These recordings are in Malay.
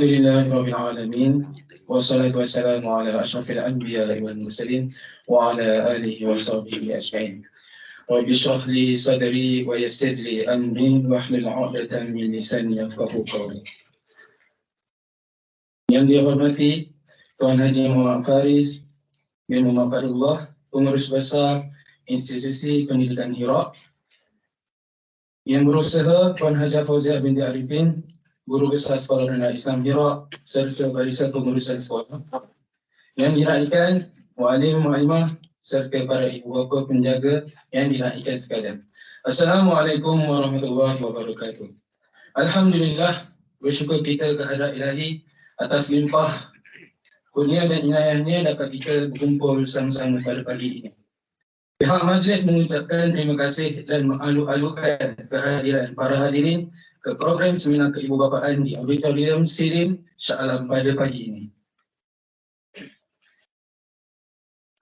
Alhamdulillahirabbil alamin wassalatu wassalamu ala asyrafil anbiya'i wal mursalin wa ala alihi wa sahbihi ajma'in. Rabbi shrah li sadri wa yassir li amri wahlul 'uqdatam min lisani yafqahu qawli. Yang dihormati Tuan Haji Muhammad Faris bin Muhammad Fadlullah, Pengurus Besar Institusi Pendidikan Hira. Yang berusaha Tuan Haji Fauziah binti Arifin, Guru Besar Sekolah Rendah Islam Hira serta barisan pengurusan sekolah. Yang diraihkan muallim, muallimah serta para ibu bapa penjaga yang diraihkan sekalian. Assalamualaikum warahmatullahi wabarakatuh. Alhamdulillah, bersyukur kita kehadrat Ilahi atas limpah kurnia dan inayahnya dapat kita berkumpul sama-sama pada pagi ini. Pihak majlis mengucapkan terima kasih dan mengalu-alukan kehadiran para hadirin ke program seminar keibubapaan di Auditorium Sirin Shah Alam pada pagi ini.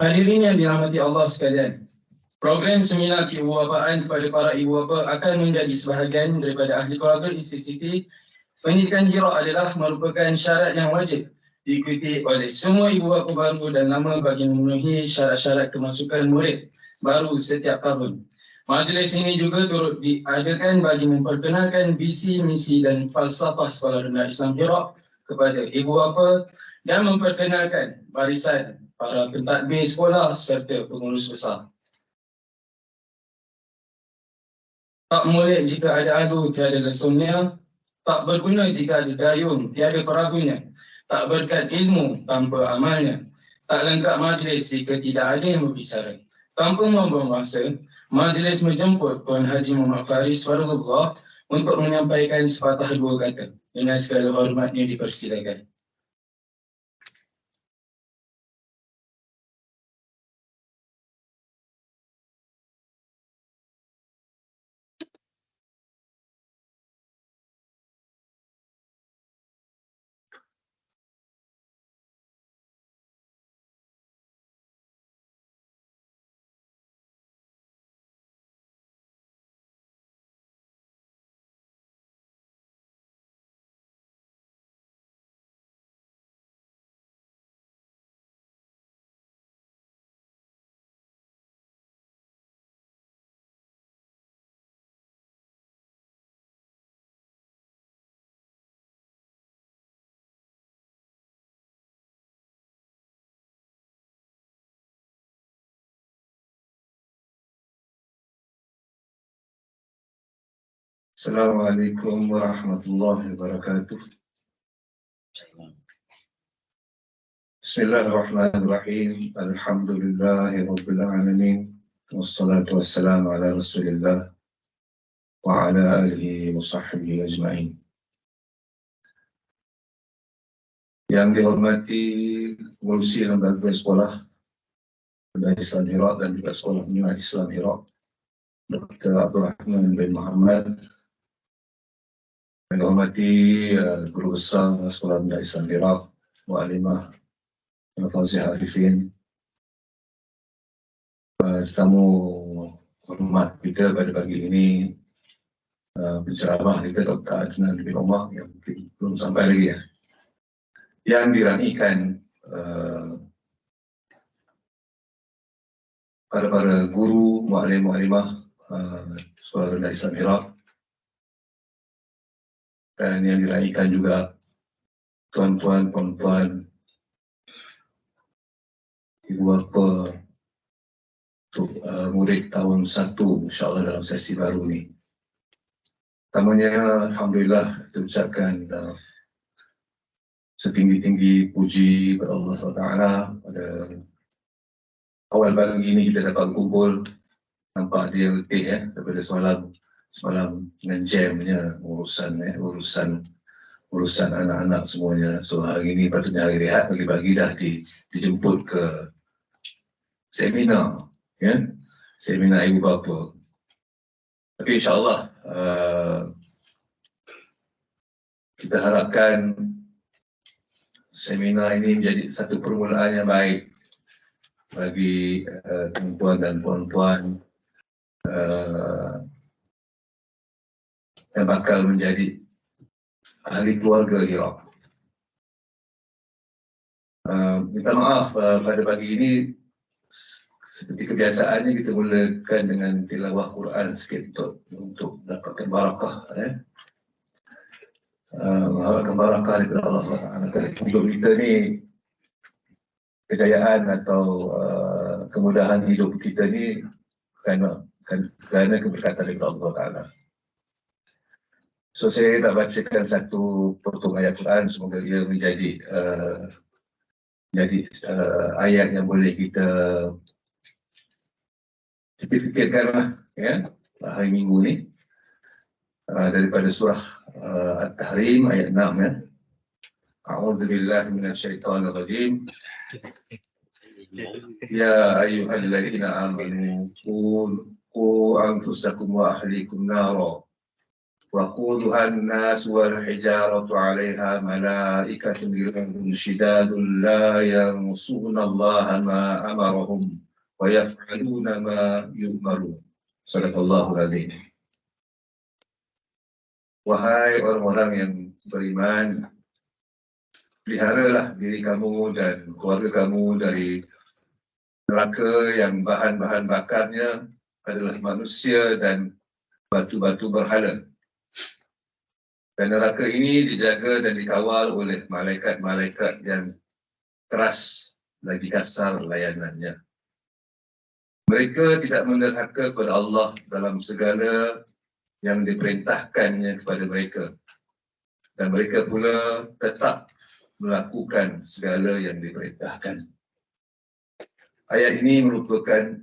Hadirin yang dirahmati Allah sekalian, program seminar keibubapaan kepada para ibu bapa akan menjadi sebahagian daripada ahli keluarga institusi pendidikan Hira adalah merupakan syarat yang wajib diikuti oleh semua ibu bapa baru dan lama bagi memenuhi syarat-syarat kemasukan murid baru setiap tahun. Majlis ini juga turut diadakan bagi memperkenalkan visi, misi dan falsafah Sekolah Rendah Islam Hira kepada ibu bapa dan memperkenalkan barisan para pentadbir sekolah serta pengurus besar. Tak molek jika ada adu, tiada lesungnya. Tak berguna jika ada dayung, tiada perahunya. Tak berkat ilmu tanpa amalnya. Tak lengkap majlis jika tidak ada yang berbicara. Tanpa membuang masa, majlis menjemput Tuan Haji Muhammad Faris Fadlullah untuk menyampaikan sepatah dua kata. Dengan segala hormatnya dipersilakan. Assalamualaikum warahmatullahi wabarakatuh. Bismillahirrahmanirrahim. Alhamdulillahirabbil alamin. Wassalatu wassalamu ala Rasulillah wa ala alihi wa sahbihi ajma'in. Yang dihormati pengurusi lembaga sekolah Rendah Islam Hira dan juga Sekolah Menengah Islam Hira, Dr. Abdul Rahman bin Muhammad. Yang dihormati Guru Besar Sekolah Rendah Islam Hira, Mu'alimah Fauziah Arifin, tetamu hormat kita pada pagi ini, penceramah kita Dr. Adnan bin Omar yang mungkin belum sampai lagi ya. Yang diraikan para guru, mu'alim-mu'alimah Sekolah Rendah Islam Hira, dan yang diraikan juga tuan-tuan, puan-puan, ibu bapa untuk murid tahun 1 insyaAllah dalam sesi baru ni. Pertamanya, Alhamdulillah, kita ucapkan setinggi-tinggi puji kepada Allah SWT. Pada awal pagi ini kita dapat kumpul, nampak dia letih daripada semalam dengan jamnya urusan anak-anak semuanya. So hari ini patutnya hari rehat, pagi-pagi dah dijemput ke seminar, seminar ibu bapa. Tapi insyaAllah kita harapkan seminar ini menjadi satu permulaan yang baik bagi tuan-tuan dan puan-puan yang bakal menjadi ahli keluarga Hira. Minta maaf pada pagi ini seperti kebiasaannya kita mulakan dengan tilawah Quran sikit untuk dapatkan barakah. Mengharapkan barakah daripada Allah Taala. Hidup kita ni kejayaan atau kemudahan hidup kita ni kerana keberkatan daripada Allah Taala. So saya nak bacakan satu potong ayat Quran, semoga ia menjadi ayat yang boleh kita fikirkanlah hari Minggu ni, daripada surah At-Tahrim ayat 6 ya. A'udzubillahi minasyaitonirrajim. Ya ayyuhalladzina amanu qu anfusakum wa ahlikum nara وقودها الناس والحجارة عليها ملائكة غلاظ شداد لا يعصون الله ما أمرهم ويفعلون ما يؤمرون. Sadaqallahul Azim. Wahai orang-orang yang beriman, peliharalah diri kamu dan keluarga kamu dari neraka yang bahan-bahan bakarnya adalah manusia dan batu-batu berhala. Dan neraka ini dijaga dan dikawal oleh malaikat-malaikat yang keras lagi kasar layanannya. Mereka tidak menderhaka kepada Allah dalam segala yang diperintahkannya kepada mereka. Dan mereka pula tetap melakukan segala yang diperintahkan. Ayat ini merupakan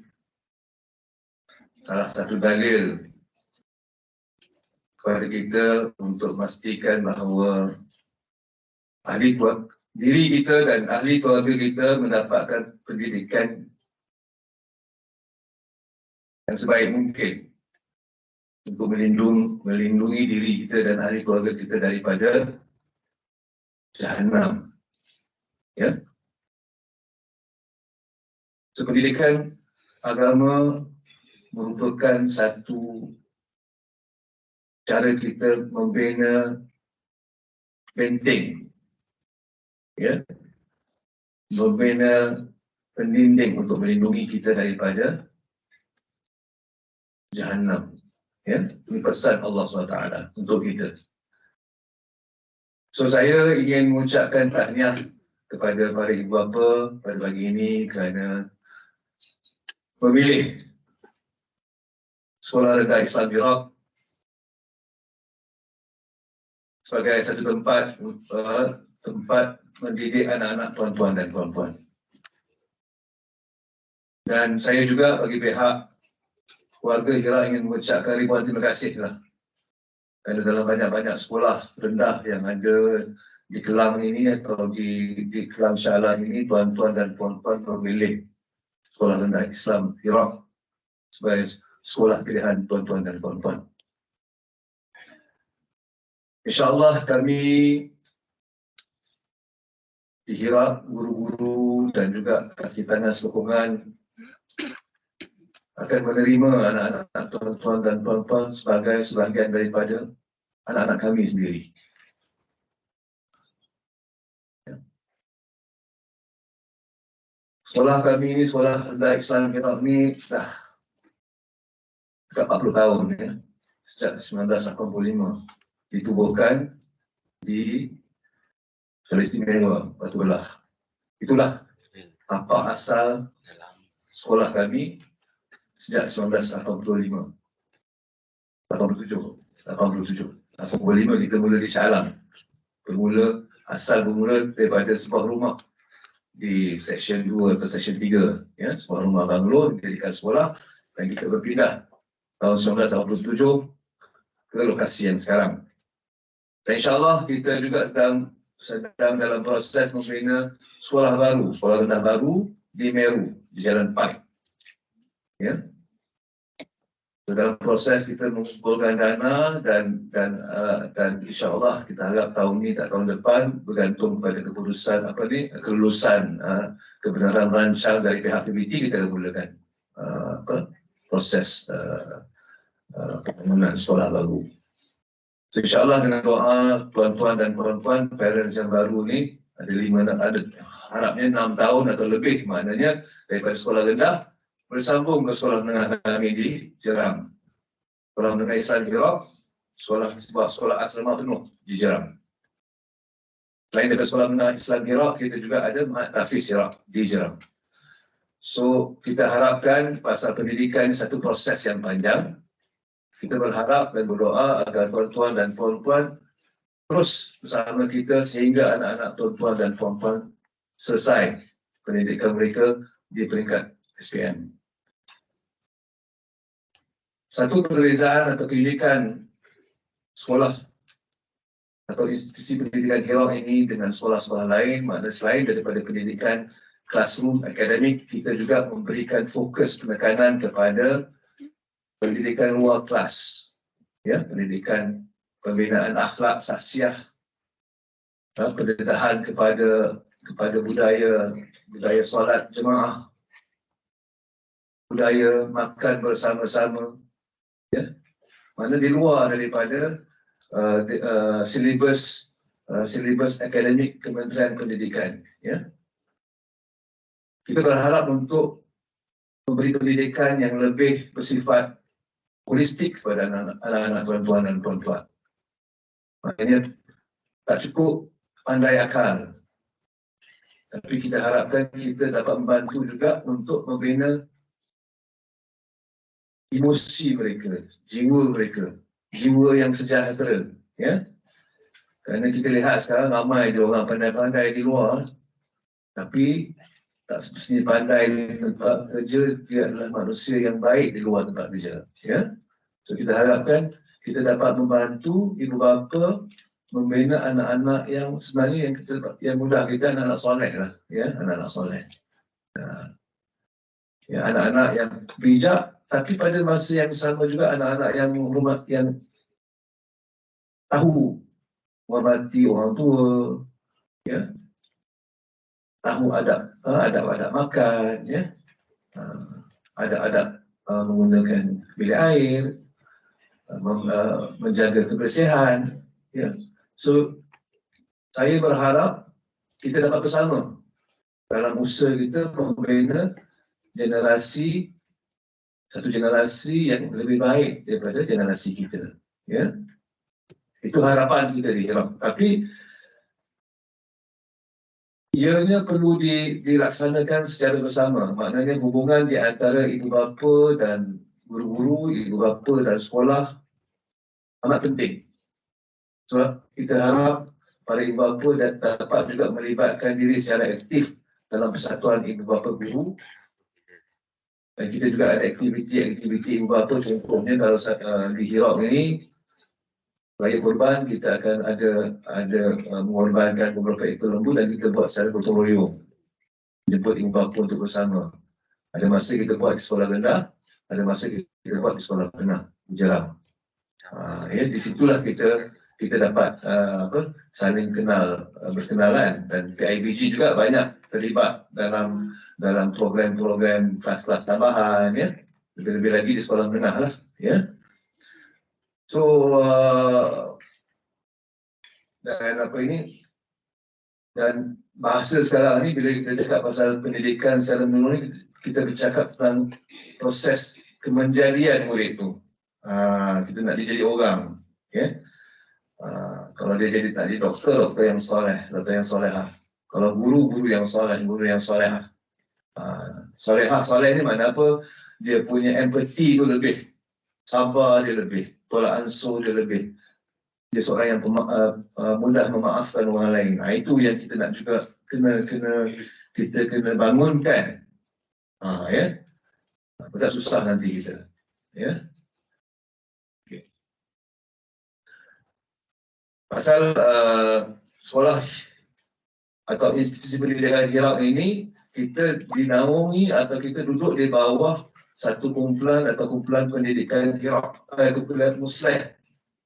salah satu dalil kepada kita untuk memastikan bahawa diri kita dan ahli keluarga kita mendapatkan pendidikan yang sebaik mungkin untuk melindungi diri kita dan ahli keluarga kita daripada Jahannam. Ya. So, pendidikan agama merupakan satu cara kita membina benteng, ya, membina pendinding untuk melindungi kita daripada Jahannam. Ya, ini pesan Allah SWT untuk kita. So saya ingin mengucapkan tahniah kepada para ibu bapa pada pagi ini kerana memilih Sekolah Rendah Islam Iraq sebagai satu tempat mendidik anak-anak tuan-tuan dan puan-puan. Dan saya juga bagi pihak keluarga Iraq ingin mengucapkan ribuan terima kasih lah. Kerana dalam banyak-banyak sekolah rendah yang ada di Kelang ini atau di Kelang Shah Alam ini, tuan-tuan dan puan-puan memilih Sekolah Rendah Islam Iraq sebagai sekolah pilihan tuan-tuan dan puan-puan. InsyaAllah kami di Iraq, guru-guru dan juga kaki tangan sokongan akan menerima anak-anak tuan-tuan dan puan-puan sebagai sebahagian daripada anak-anak kami sendiri. Sekolah kami ini, Sekolah Rendah Islam Iraq ini dah dekat 40 tahun ya, sejak 1985 ditubuhkan di Palestin, Batu Belah. Itulah apa asal sekolah kami sejak 1985. 85 kita mula di Shah Alam. Asal bermula daripada sebuah rumah di Seksyen 2 atau Seksyen 3, ya, sebuah rumah banglo dijadikan sekolah dan kita berpindah tahun 1987 ke lokasi yang sekarang. Dan insyaAllah kita juga sedang dalam proses membina sekolah baru, sekolah rendah baru di Meru, di Jalan Pai. Ya. So, dalam proses kita mengumpulkan dana dan insyaAllah kita harap tahun ini tak tahun depan, bergantung pada keputusan kelulusan kebenaran rancang dari pihak PBT, kita akan mulakan proses pembangunan sekolah baru. So, InsyaAllah dengan doa tuan-tuan dan puan-puan, parents yang baru ni, ada 5, ada harapnya 6 tahun atau lebih, maknanya daripada sekolah rendah bersambung ke sekolah menengah kami di Jeram. Sekolah menengah Islam Iraq, sekolah asrama penuh di Jeram. Selain daripada sekolah menengah Islam Iraq, kita juga ada Mahat Hafiz Iraq di Jeram. So, kita harapkan pasal pendidikan ini satu proses yang panjang. Kita berharap dan berdoa agar tuan-tuan dan puan-puan terus bersama kita sehingga anak-anak tuan-tuan dan puan-puan selesai pendidikan mereka di peringkat SPM. Satu perbezaan atau keunikan sekolah atau institusi pendidikan Iraq ini dengan sekolah-sekolah lain, maknanya selain daripada pendidikan classroom akademik, kita juga memberikan fokus penekanan kepada pendidikan luar kelas, ya, pendidikan pembinaan akhlak saksiah, pendedahan kepada budaya solat jemaah, budaya makan bersama-sama, ya, mana di luar daripada silibus akademik Kementerian Pendidikan, ya. Kita berharap untuk memberi pendidikan yang lebih bersifat holistik kepada anak-anak tuan-tuan dan puan-puan. Maknanya tak cukup pandai akal, tapi kita harapkan kita dapat membantu juga untuk membina emosi mereka, jiwa yang sejahtera, ya. Kerana kita lihat sekarang ramai dia orang pandai-pandai di luar, tapi tak semestinya pandai di tempat kerja, dia adalah manusia yang baik di luar tempat kerja, ya. So kita harapkan kita dapat membantu ibu bapa membina anak-anak yang sebenarnya yang mudah kita anak-anak soleh lah, ya, anak-anak soleh. Ya, anak-anak yang bijak, tapi pada masa yang sama juga anak-anak yang tahu menghormati orang tua, ya, tahu adab makan, ya, adab menggunakan bilik air, menjaga kebersihan, ya. So saya berharap kita dapat bersama dalam usaha kita membina satu generasi yang lebih baik daripada generasi kita, ya. Itu harapan kita di Iraq. Tapi ianya perlu dilaksanakan secara bersama. Maknanya hubungan di antara ibu bapa dan guru-guru, ibu bapa dan sekolah amat penting. Sebab kita harap para ibu bapa dapat juga melibatkan diri secara aktif dalam persatuan ibu bapa guru. Dan kita juga ada aktiviti ibu bapa, contohnya kalau di Iraq ini Raya Kurban, kita akan ada mengorbankan beberapa ekor lembu dan kita buat secara gotong royong. Jemput ibu bapa untuk bersama. Ada masa kita buat di sekolah rendah, ada masa kita buat di sekolah tengah, Jeram. Ya, di situlah kita dapat saling kenal, berkenalan, dan PIBG juga banyak terlibat dalam program-program kelas-kelas tambahan, ya. Lebih-lebih lagi di sekolah menengah lah, ya. So dan bahasa sekarang ni bila kita cakap pasal pendidikan secara menyeluruh, kita bercakap tentang proses kemenjadian murid tu. Kita nak dia jadi orang, ya. Kalau dia nak jadi doktor yang soleh, doktor yang solehah. Kalau guru yang soleh, guru yang solehah. Soleh ni mana apa? Dia punya empati tu lebih, sabar dia lebih, tolak ansur dia lebih. Dia seorang yang mudah memaafkan orang lain. Itu yang kita nak juga kita kena bangunkan. Ya. Tidak susah nanti kita, ya. Okay. Pasal sekolah atau institusi pendidikan Iraq ini, kita dinaungi atau kita duduk di bawah satu kumpulan atau kumpulan pendidikan Iraq, kumpulan Muslim,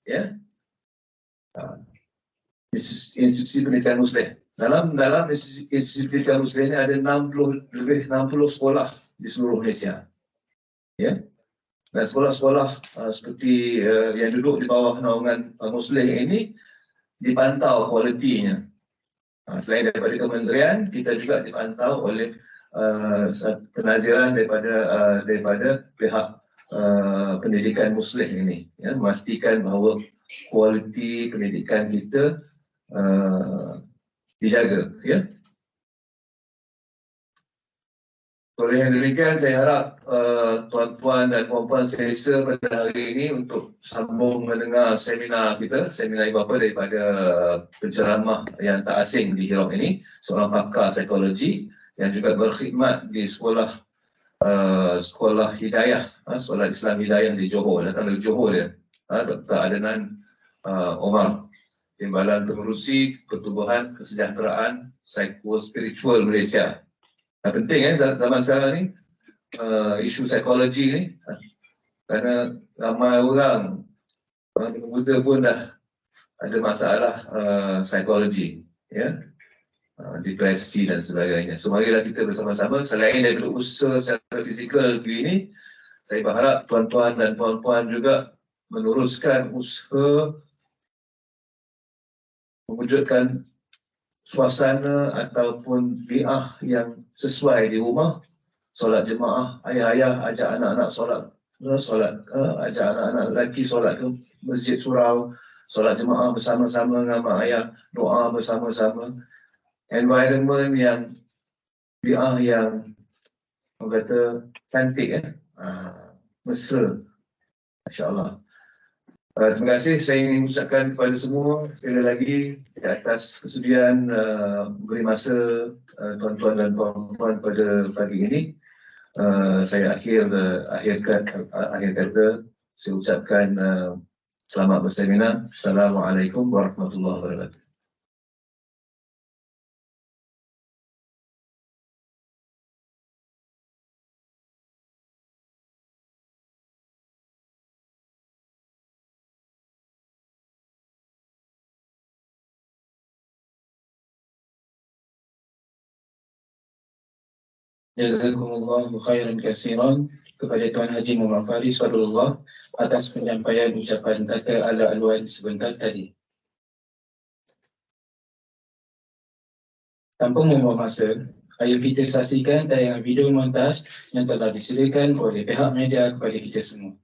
ya. Institusi pendidikan Muslim. Dalam institusi pendidikan Muslim ini ada 60 sekolah di seluruh Malaysia, ya. Dan sekolah-sekolah seperti yang duduk di bawah naungan Muslim ini dipantau kualitinya. Selain daripada kementerian, kita juga dipantau oleh penaziran daripada pihak pendidikan Muslim ini, ya, memastikan bahawa kualiti pendidikan kita dijaga, ya. Oleh yang demikian, saya harap tuan-tuan dan puan-puan selesa pada hari ini untuk sambung mendengar seminar kita, seminar ibu bapa daripada penceramah yang tak asing di Iraq ini, seorang pakar psikologi yang juga berkhidmat di sekolah Hidayah, sekolah Islam Hidayah di Johor, datang dari Johor dia, Dr. Adnan Omar, Timbalan Pengurusi Pertubuhan Kesejahteraan Psikospiritual Malaysia. Penting zaman sekarang ni isu psikologi ni, kerana ramai orang muda pun dah ada masalah psikologi, ya, depresi dan sebagainya. So marilah kita bersama-sama, selain daripada usaha secara fizikal begini, saya berharap tuan-tuan dan puan-puan juga meneruskan usaha mewujudkan suasana ataupun bi'ah yang sesuai di rumah. Solat jemaah, ayah-ayah ajak anak-anak solat, ajak anak-anak lelaki solat ke masjid surau, solat jemaah bersama-sama dengan mak ayah, doa bersama-sama. Environment yang bi'ah yang orang kata cantik, mesra, insya-Allah. Terima kasih, saya ingin mengucapkan kepada semua sekali lagi di atas kesudian beri masa tuan-tuan dan puan-puan pada pagi ini. Saya akhir kata, saya ucapkan selamat berseminar. Assalamualaikum warahmatullahi wabarakatuh. Jazakumullahu khairan katsiran kepada Tuan Haji Muhammad Faris Fadlullah atas penyampaian ucapan kata ala aluan sebentar tadi. Tanpa membuang masa, ayo kita saksikan tayangan video montaj yang telah disediakan oleh pihak media kepada kita semua.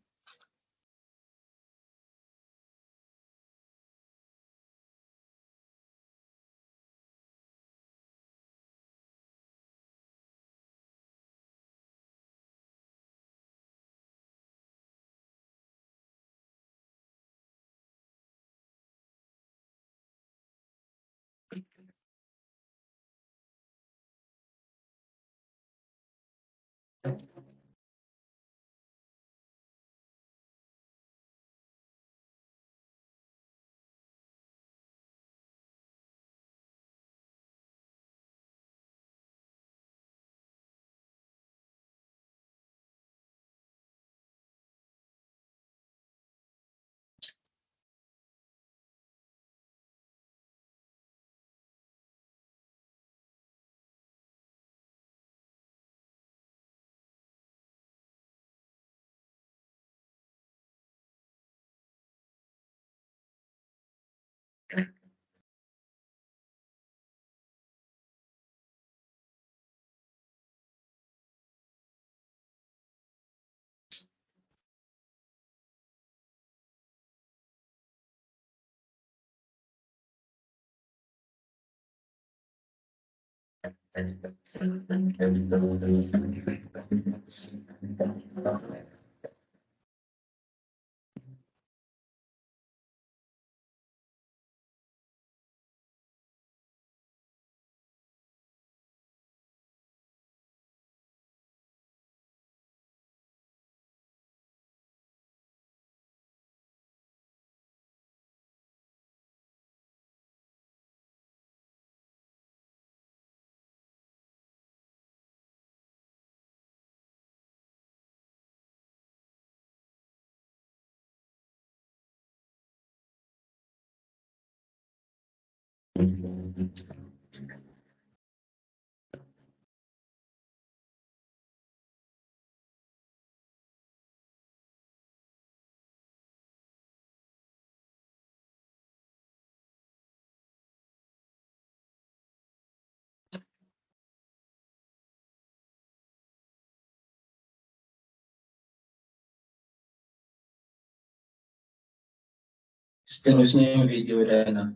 Seterusnya video dana.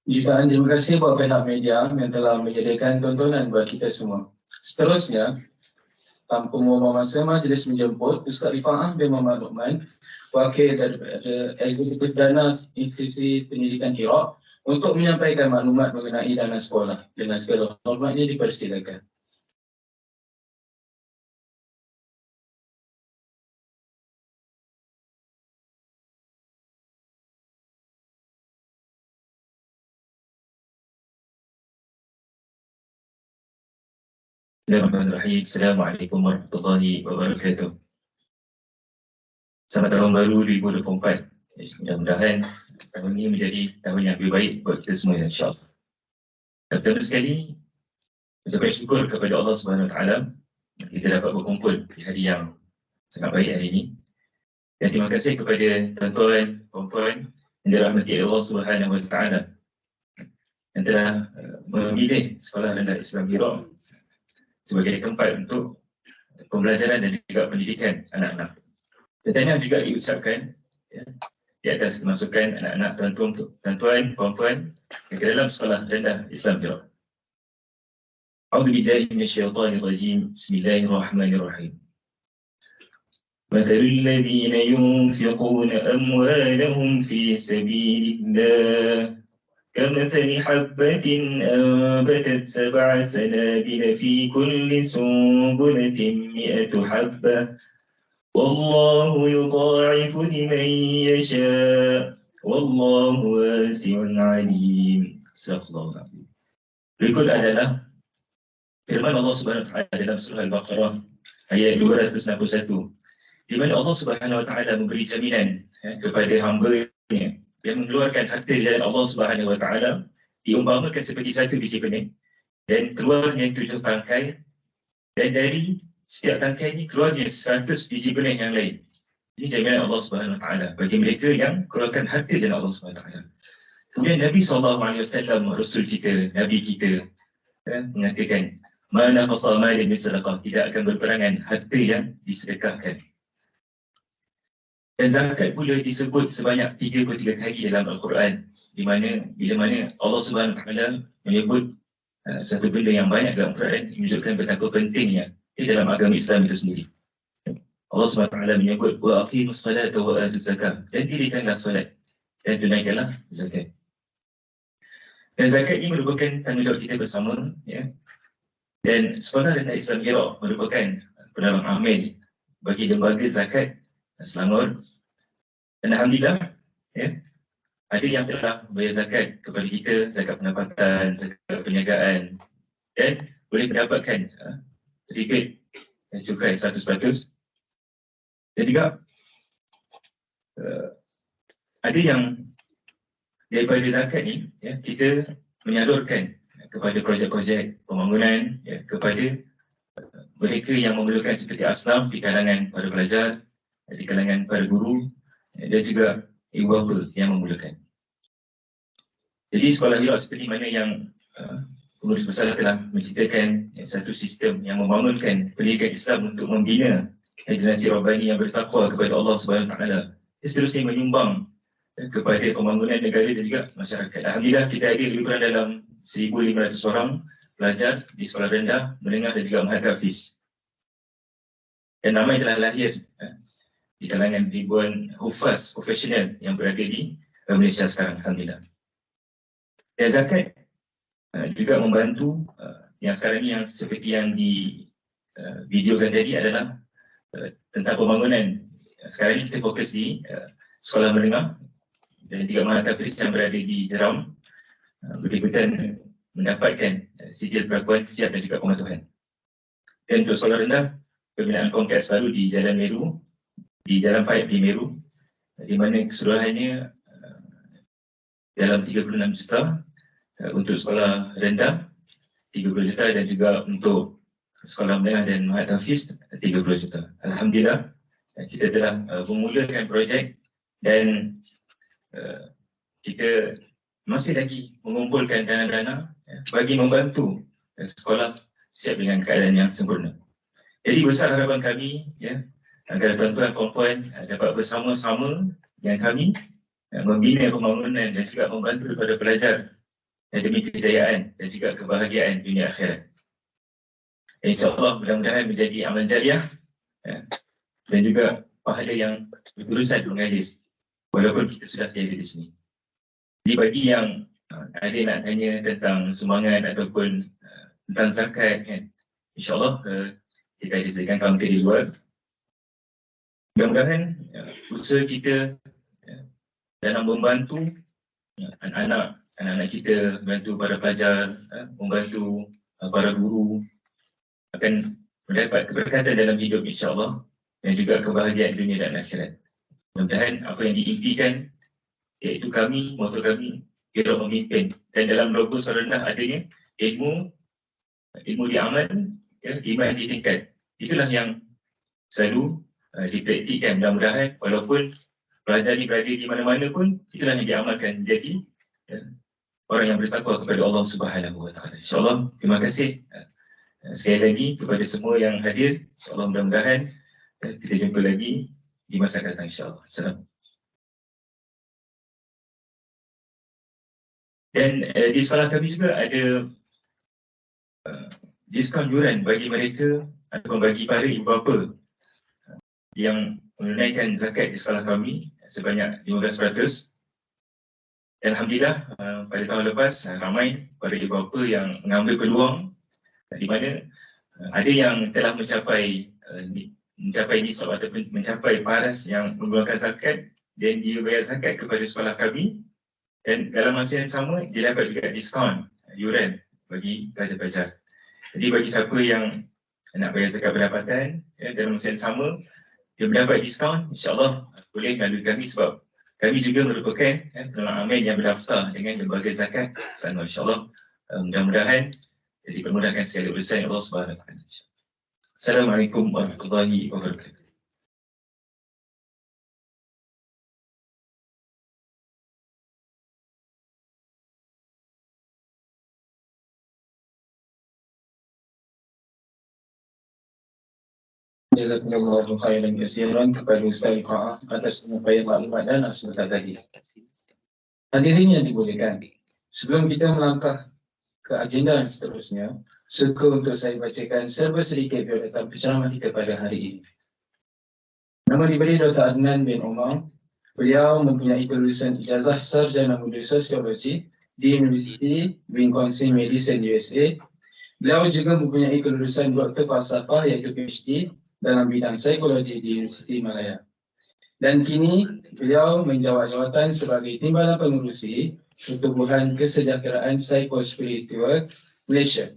Jutaan terima kasih buat pihak media yang telah menyediakan tontonan buat kita semua. Seterusnya, tanpa membuang masa, majlis menjemput Ustaz Rifa'ah bin Muhammad Luqman, wakil daripada Eksekutif Dana Institusi Pendidikan Hira, untuk menyampaikan maklumat mengenai dana sekolah. Dengan segala hormatnya dipersilakan. Bismillahirrahmanirrahim. Assalamualaikum warahmatullahi wabarakatuh. Selamat tahun baru 2024. Mudah-mudahan tahun ini menjadi tahun yang lebih baik buat kita semua, insyaAllah. Dan pertama sekali, ucapkan syukur kepada Allah Subhanahu Wa Taala kita dapat berkumpul di hari yang sangat baik hari ini. Dan terima kasih kepada tuan-tuan, puan-puan yang dirahmati Allah Subhanahu Wa Taala yang telah memilih Sekolah Rendah Islam Hira sebagai tempat untuk pembelajaran dan juga pendidikan anak-anak. Tahniah juga diucapkan di atas kemasukan anak-anak tuan-tuan, puan-puan ke dalam Sekolah Rendah Islam Hira. A'udzubillahi minasyaitonir rajim. Bismillahirrahmanirrahim. مثل الذين ينفقون أموالهم في سبيل الله كمثل حبة أنبتت 7 سنابل في كل سنبلة 100 حبة والله يضاعف لمن يشاء والله واسع عليم. Astagfirullahaladzim. Berikut adalah firman Allah Subhanahu Wa Taala dalam surah Al-Baqarah ayat 261, di mana Allah Subhanahu Wa Taala memberi jaminan kepada hamba-Nya yang mengeluarkan harta di jalan Allah Subhanahu Wa Taala diumpamakan seperti satu biji benih dan keluarnya 7 tangkai, dan dari setiap tangkai ini keluarnya 100 biji benih yang lain. Ini jaminan Allah Subhanahu Wa Taala bagi mereka yang keluarkan harta di jalan Allah Subhanahu Wa Taala. Kemudian Nabi SAW, Rasul kita, Nabi kita mengatakan, mana qasal malin min sadaqah, tidak akan berperangan harta yang disedekahkan. Dan zakat pula disebut sebanyak 33 kali dalam Al-Quran, di mana bila mana Allah Subhanahu Wa Taala menyebut satu benda yang banyak dalam Al-Quran, menunjukkan betapa pentingnya di dalam agama Islam itu sendiri. Allah Subhanahu Wa Taala menyebut wa aqimus salata wa atuz zakah, dan dirikanlah salat dan tunaikanlah zakat. Dan zakat ini merupakan tanggungjawab kita bersama, ya. Dan Sekolah Rendah Islam Hira merupakan penolong amal bagi lembaga zakat Selangor. Dan alhamdulillah, ya, ada yang telah bayar zakat kepada kita, zakat pendapatan, zakat perniagaan, dan boleh mendapatkan rebate dan cukai 100%. Dan juga ada yang daripada zakat ni, ya, kita menyalurkan kepada projek-projek pembangunan, ya, kepada mereka yang memerlukan seperti asnaf di kalangan para pelajar, di kalangan para guru, dan juga ibu bapa yang memerlukan. Jadi Sekolah Hira seperti mana yang pengurus besar telah menciptakan satu sistem yang membangunkan pendidikan Islam untuk membina generasi Rabbani yang bertakwa kepada Allah Subhanahu Wa Taala. Seterusnya menyumbang kepada pembangunan negara dan juga masyarakat. Alhamdulillah kita ada lebih kurang dalam 1,500 orang pelajar di sekolah rendah, menengah dan juga Mahat Hafiz. Dan ramai telah lahir di kalangan ribuan hufaz profesional yang berada di Malaysia sekarang, alhamdulillah. Dan zakat juga membantu yang sekarang ini yang seperti yang di videokan tadi adalah tentang pembangunan. Sekarang ini kita fokus di sekolah menengah dan juga Mahat Hafiz yang berada di Jeram betul-betul mendapatkan sijil pengakuan siap dan juga pematuhan. Dan untuk sekolah rendah, pembinaan kompleks baru di Jalan Meru, di Jalan Paip di Meru, di mana keseluruhannya dalam 36 juta untuk sekolah rendah, 30 juta dan juga untuk sekolah menengah dan Mahat Hafiz 30 juta. Alhamdulillah kita telah memulakan projek dan kita masih lagi mengumpulkan dana-dana bagi membantu sekolah siap dengan keadaan yang sempurna. Jadi besar harapan kami agar tuan-tuan puan-puan dapat bersama-sama dengan kami membina pembangunan dan juga membantu kepada pelajar demi kejayaan dan juga kebahagiaan dunia akhirat. InsyaAllah mudah-mudahan menjadi amal jariah dan juga pahala yang berurusan mengalir walaupun kita sudah tiada di sini. Jadi bagi yang ada nak tanya tentang sumbangan ataupun tentang zakat InsyaAllah kita ada sediakan kaunter di luar. Mudah-mudahan usaha kita dalam membantu anak-anak kita, membantu para pelajar, membantu para guru akan mendapat keberkatan dalam hidup insyaAllah dan juga kebahagiaan dunia dan akhirat. Mudah-mudahan apa yang diimpikan iaitu kami, moto kami Iraq memimpin, dan dalam logo sekolah rendah adanya ilmu diamal, iman ditingkat. Itulah yang selalu dipraktikkan. Mudah-mudahan walaupun pelajar ini berada di mana-mana pun itulah yang diamalkan jadi orang yang bertakwa kepada Allah Subhanahu Wa Taala. InsyaAllah terima kasih sekali lagi kepada semua yang hadir. InsyaAllah mudah-mudahan kita jumpa lagi di masa akan datang insyaAllah. Assalamualaikum. Dan di sekolah kami juga ada diskaun yuran bagi mereka ataupun bagi para ibu bapa yang menunaikan zakat di sekolah kami sebanyak 15%. Dan alhamdulillah pada tahun lepas ramai para ibu bapa yang mengambil peluang di mana ada yang telah mencapai nisab ataupun mencapai paras yang menggunakan zakat dan dia bayar zakat kepada sekolah kami. Dan dalam masa yang sama, dia dapat juga diskaun yuran bagi pelajar-pelajar. Jadi bagi siapa yang nak bayar zakat pendapatan, dalam masa yang sama, dia mendapat diskaun, insyaAllah boleh melalui kami sebab kami juga merupakan penolong amal yang berdaftar dengan lembaga zakat sana. InsyaAllah mudah-mudahan dipermudahkan segala urusan Allah Subhanahu Wa Taala. Assalamualaikum warahmatullahi wabarakatuh. Jazakumullahu khairan katsiran kepada Ustaz Fa'af atas penyampaian maklumat dan nasihat tadi. Hadirin yang dibolehkan, sebelum kita melangkah ke agenda yang seterusnya, suka untuk saya bacakan serba sedikit biodata penceramah kita pada hari ini. Nama diberi Dr. Adnan bin Umar. Beliau mempunyai kelulusan ijazah sarjana muda sosiologi di University Wisconsin Madison, USA. Beliau juga mempunyai kelulusan Doktor Falsafah iaitu PhD dalam bidang psikologi di Universiti Malaya. Dan kini beliau menjawat jawatan sebagai Timbalan Pengurusi Pertubuhan Kesejahteraan Psikospiritual Malaysia.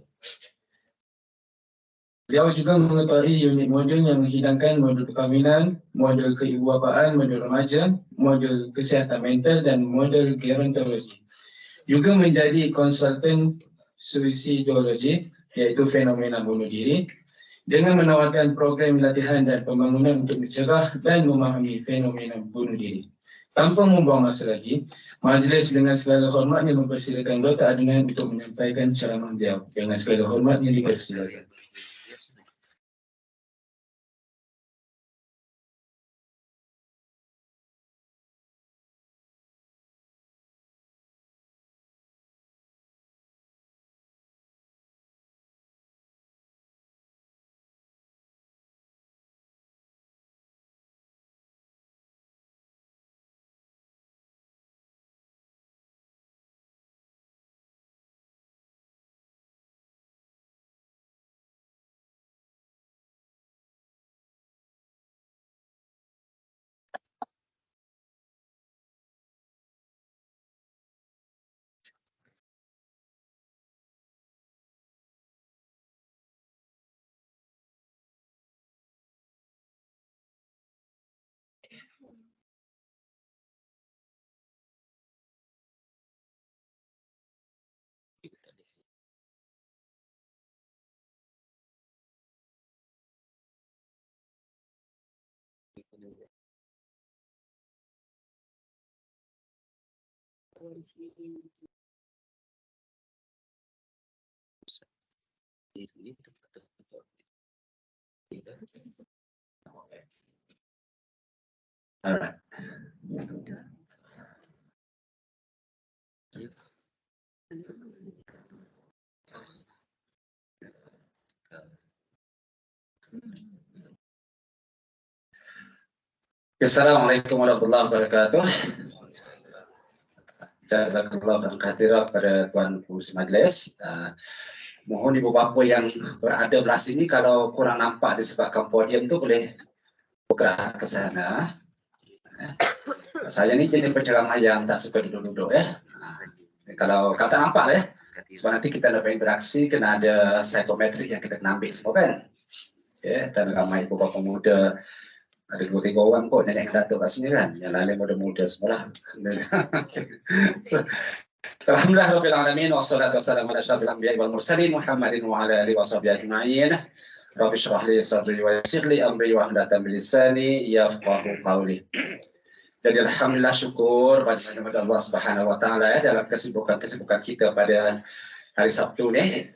Beliau juga mengetahui unit modul yang menghidangkan modul perkahwinan, modul keibuapaan, modul remaja, modul kesihatan mental dan modul gerontologi. Juga menjadi konsultan suicidologi iaitu fenomena bunuh diri, dengan menawarkan program latihan dan pembangunan untuk mencegah dan memahami fenomena bunuh diri. Tanpa membuang masa lagi, majlis dengan segala hormatnya mempersilakan Dr. Adnan untuk menyampaikan ceramah beliau. Dengan segala hormatnya dipersilakan. Alright. Assalamualaikum warahmatullahi wabarakatuh. Jazakallah khairan pada Tuan Pengurus Majlis. Mohon ibu bapa yang berada belah sini kalau kurang nampak disebabkan podium tu boleh bergerak ke sana. Saya ni jenis penceramah yang tak suka duduk-duduk ya. Kalau kata nampak ya. Sebab nanti kita nak berinteraksi kena ada psikometrik yang kita kena ambil semua kan. Ya, dan ramai ibu bapa muda. Ada 2-3 orang kot nenek datuk kat sini kan. Yang lain muda-muda semua lah. Alhamdulillah rabbil alamin wassalatu wassalamu ala asyrafil anbiya'i wal mursalin Muhammadin wa ala alihi washabbihi ajma'in. Rabbi shrah li sadri wa yassir li amri wa hlul 'uqdatam min lisani yafqahu qawli. Jadi alhamdulillah syukur pada Allah Subhanahu wa taala ya dalam kesibukan kita pada hari Sabtu ni.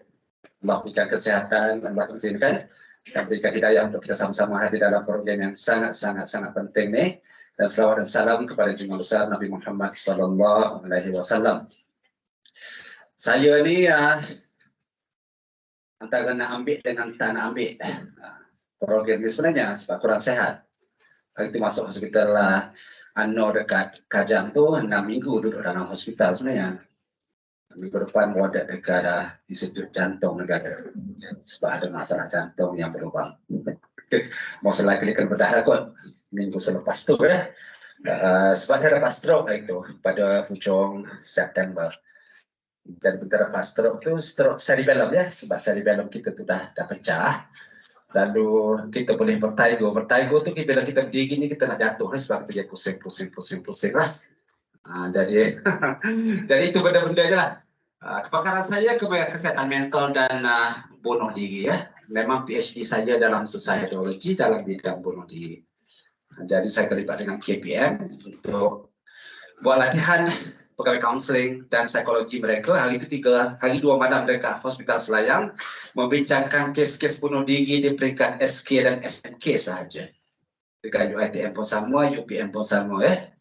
Allah berikan kesihatan, Allah izinkan dan berikan hidayah untuk kita sama-sama hadir dalam program yang sangat penting ni. Dan selawat dan salam kepada junjungan besar Nabi Muhammad sallallahu alaihi wasallam. Saya ni antara nak ambil dengan tak nak ambil program ni sebenarnya sebab kurang sihat. Hari tu masuk hospital Anor dekat Kajang tu 6 minggu duduk dalam hospital sebenarnya. Minggu depan wadah dekat Institut Jantung Negara sebab ada masalah jantung yang berlubang. Mau selagi-lagi berdarah kot minggu selepas tu ya. Sebab saya dapat stroke itu pada hujung September. Dan kita dapat stroke tu stroke cerebellum ya sebab cerebellum kita tu dah pecah. Lalu kita boleh vertigo. Vertigo tu bila kita berdiri ni kita nak jatuh sebab kita pusing lah. Jadi itu benda-benda je lah. Kepakaran saya kesihatan mental dan bunuh diri ya. Memang PhD saya dalam sociology dalam bidang bunuh diri. Jadi saya terlibat dengan KPM untuk buat latihan pegawai kaunseling dan psikologi mereka. Hari itu 2 malam dekat Hospital Selayang membincangkan kes-kes bunuh diri di peringkat SK dan SMK sahaja. Dekat UiTM pun sama, UPM pun sama ya.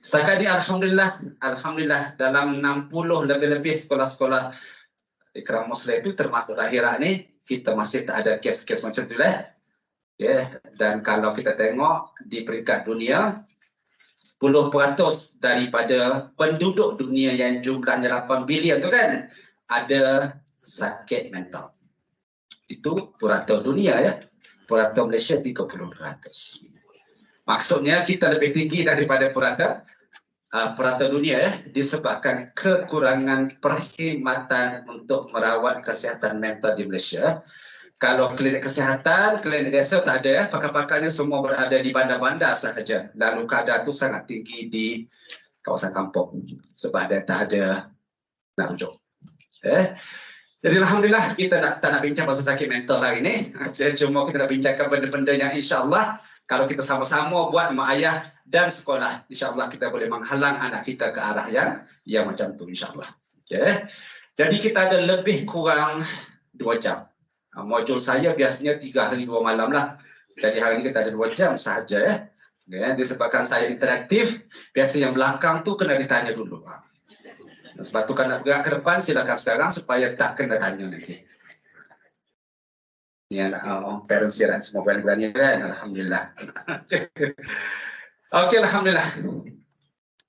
Setakat ini Alhamdulillah dalam 60 lebih-lebih sekolah-sekolah di Kerang Muslim itu termasuk akhirat ni kita masih tak ada kes-kes macam tu lah. Yeah. Dan kalau kita tengok di peringkat dunia 10% daripada penduduk dunia yang jumlahnya 8 bilion tu kan ada sakit mental. Itu purata dunia ya. Purata Malaysia 30%. Maksudnya kita lebih tinggi daripada purata dunia ya disebabkan kekurangan perkhidmatan untuk merawat kesihatan mental di Malaysia. Kalau klinik kesihatan, klinik desa tak ada ya, pakar-pakarnya semua berada di bandar-bandar sahaja. Lalu kadar itu sangat tinggi di kawasan kampung sebab dia tak ada nak rujuk. Jadi alhamdulillah kita tak nak bincang pasal sakit mental hari ini. Cuma kita nak bincangkan benda-benda yang insya-Allah Kalau kita sama-sama buat mak ayah dan sekolah, insya-Allah kita boleh menghalang anak kita ke arah yang macam tu, insya-Allah. Okey. Jadi kita ada lebih kurang 2 jam. Modul saya biasanya 3 hari 2 malam lah. Jadi hari ini kita ada 2 jam sahaja ya. Disebabkan saya interaktif, biasa yang belakang tu kena ditanya dulu. Sebab tu kan nak bergerak ke depan, silakan sekarang supaya tak kena tanya nanti. Ini anak parents siaran semua berani-berani kan, alhamdulillah. Okey, alhamdulillah.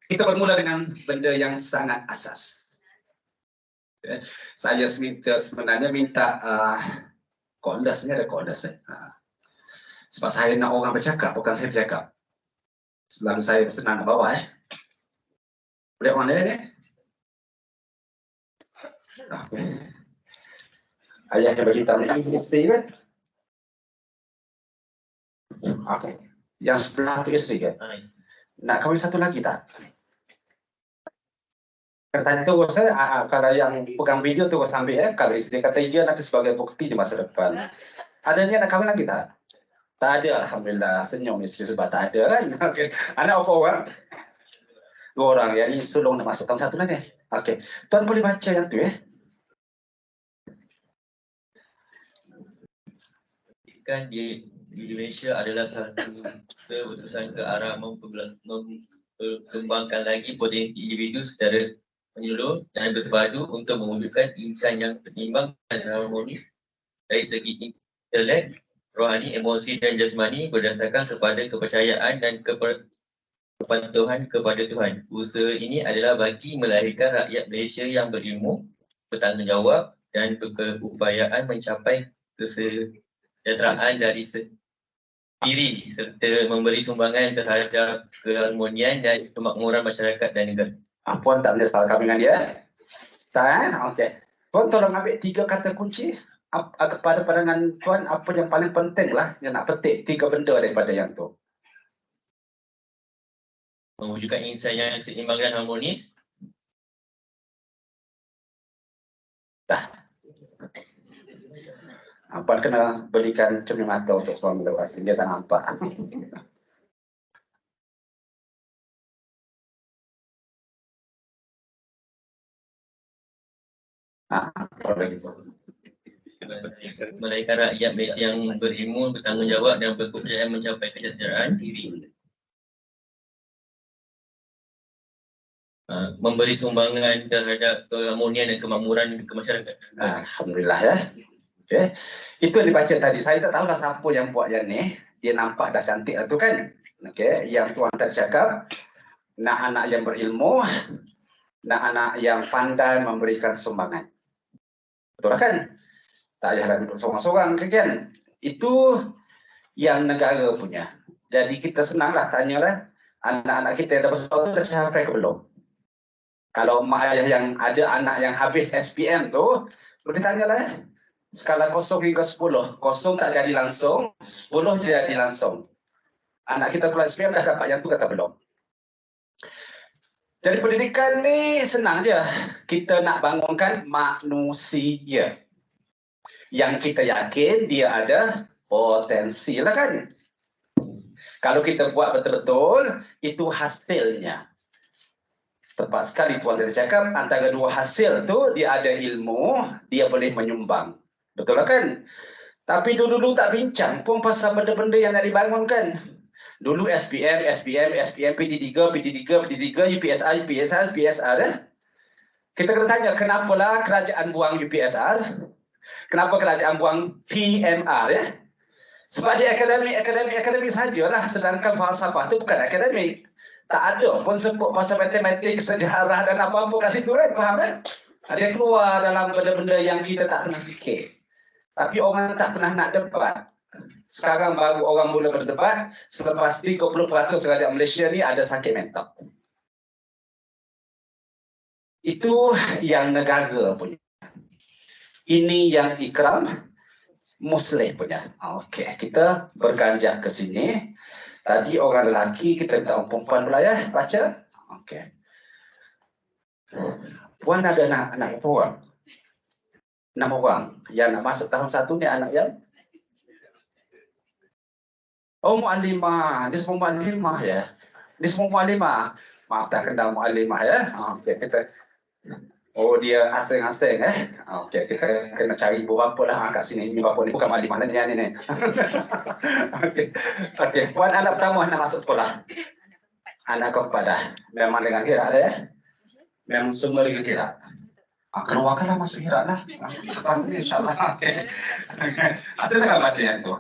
Kita bermula dengan benda yang sangat asas. Saya sebenarnya minta kolas, ni ada kolas. Sebab saya nak orang bercakap, bukan saya bercakap. Selalu saya senang ke bawah. Boleh orang lain ni? Ayah yang beritahu ni isteri kan? Okey. Yang sebelah tu isteri kan? Nak kahwin satu lagi tak? Katanya tu saya, kalau yang pegang video tu saya ambil kalau isteri kata iya nanti sebagai bukti di masa depan. Ada niat nak kahwin lagi tak? Tak ada, alhamdulillah. Senyum isteri sebab tak ada kan? Okay. Anak apa orang? 2 orang. Yang ni sulung nak masuk tahun 1 lagi. Okey. Tuan boleh baca yang tu Kan di Indonesia adalah satu keputusan ke arah mengembangkan lagi potensi individu secara menyeluruh dan bersepadu untuk mewujudkan insan yang seimbang dan harmonis dari segi intelek, rohani, emosi dan jasmani berdasarkan kepada kepercayaan dan kepatuhan kepada Tuhan. Usaha ini adalah bagi melahirkan rakyat Malaysia yang berilmu, bertanggungjawab dan berkeupayaan mencapai kesejahteraan dari diri serta memberi sumbangan terhadap keharmonian dan kemakmuran masyarakat dan negara. Puan tak boleh salah kami dengan dia? Tak Okey. Puan tolong ambil 3 kata kunci. Kepada pandangan Tuan, apa yang paling penting lah yang nak petik 3 benda daripada yang tu. Mewujudkan insan yang seimbang dan harmonis. Puan kena belikan cermin mata untuk suami lepas dia tak nampak. Kalau begitu. Melahirkan rakyat yang berilmu, bertanggungjawab dan berkepercayaan mencapai kesejahteraan diri. Memberi sumbangan terhadap keharmonian dan kemakmuran ke masyarakat. Alhamdulillah ya. Okay. Itu yang dibaca tadi. Saya tak tahulah siapa yang buat yang ni. Dia nampak dah cantik lah tu kan. Okay. Yang Tuan tadi cakap, nak anak yang berilmu, nak anak yang pandai memberikan sumbangan. Betul lah kan? Tak payah duduk seorang-seorang kan? Itu yang negara punya. Jadi kita senanglah tanyalah anak-anak kita yang dah besar tu dah sampai ke belum? Kalau mak ayah yang ada anak yang habis SPM tu, boleh tanyalah skala 0 hingga 10. 0 tak jadi langsung, 10 jadi langsung. Anak kita kelas SPM dah dapat yang tu kata belum. Jadi pendidikan ni senang je. Kita nak bangunkan manusia yang kita yakin dia ada potensi lah kan. Kalau kita buat betul-betul, itu hasilnya. Tepat sekali Tuan tadi cakap, antara 2 hasil tu, dia ada ilmu, dia boleh menyumbang. Betul lah kan? Tapi dulu tak bincang pun pasal benda-benda yang nak dibangunkan. Dulu SPM, PT3, UPSR. Kita kena tanya, kenapalah kerajaan buang UPSR? Kenapa kerajaan buang PMR Sebab dia akademik sajalah, sedangkan falsafah tu bukan akademik. Tak ada pun sebut pasal matematik, sejarah dan apa-apa kat situ kan, faham kan? Dia keluar dalam benda-benda yang kita tak pernah fikir. Tapi orang tak pernah nak debat. Sekarang baru orang mula berdebat, selepas 30% rakyat Malaysia ni ada sakit mental. Itu yang negara punya. Ini yang Ikram Muslim punya. Okey, kita berganjak ke sini. Tadi orang lelaki, kita minta orang perempuan pula ya, baca. Okey. Puan ada anak berapa orang? 6 orang. Yang nak masuk tahun 1 ni anak yang? Oh, mu'alimah. Dia semua mu'alimah ya. Dia semua mu'alimah. Maaf tak kenal mu'alimah ya. Okey, kita. Oh, dia asing-asing Okey, kita kena cari ibu bapa lah kat sini. Ibu bapa ni bukan mu'alimah ni ni. Okey. Okey, puan anak pertama nak masuk sekolah. Anak keempat dah. Memang dengan Hira dah ya. Memang semua dengan Hira. Keluarkanlah masuk Hira lah. Lepas ni insyaAllah. Okey. Ada tak kabar dia tu?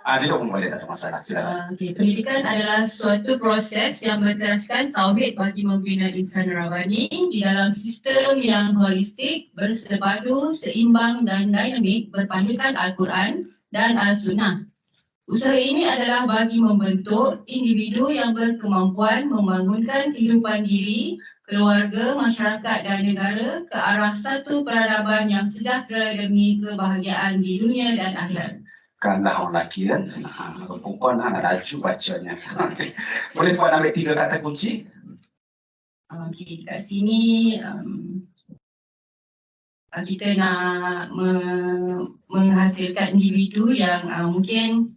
Dia pun boleh, tak ada masalah. Silakan. Pendidikan adalah suatu proses yang berteraskan tauhid bagi membina insan rabani di dalam sistem yang holistik, bersepadu, seimbang dan dinamik berpandukan Al-Quran dan Al-Sunnah. Usaha ini adalah bagi membentuk individu yang berkemampuan membangunkan kehidupan diri, keluarga, masyarakat dan negara ke arah satu peradaban yang sejahtera demi kebahagiaan di dunia dan akhirat. Kanlah orang lelaki kan. Perempuan nak laju bacanya. Boleh puan ambil 3 kata kunci? Kat sini kita nak menghasilkan individu yang mungkin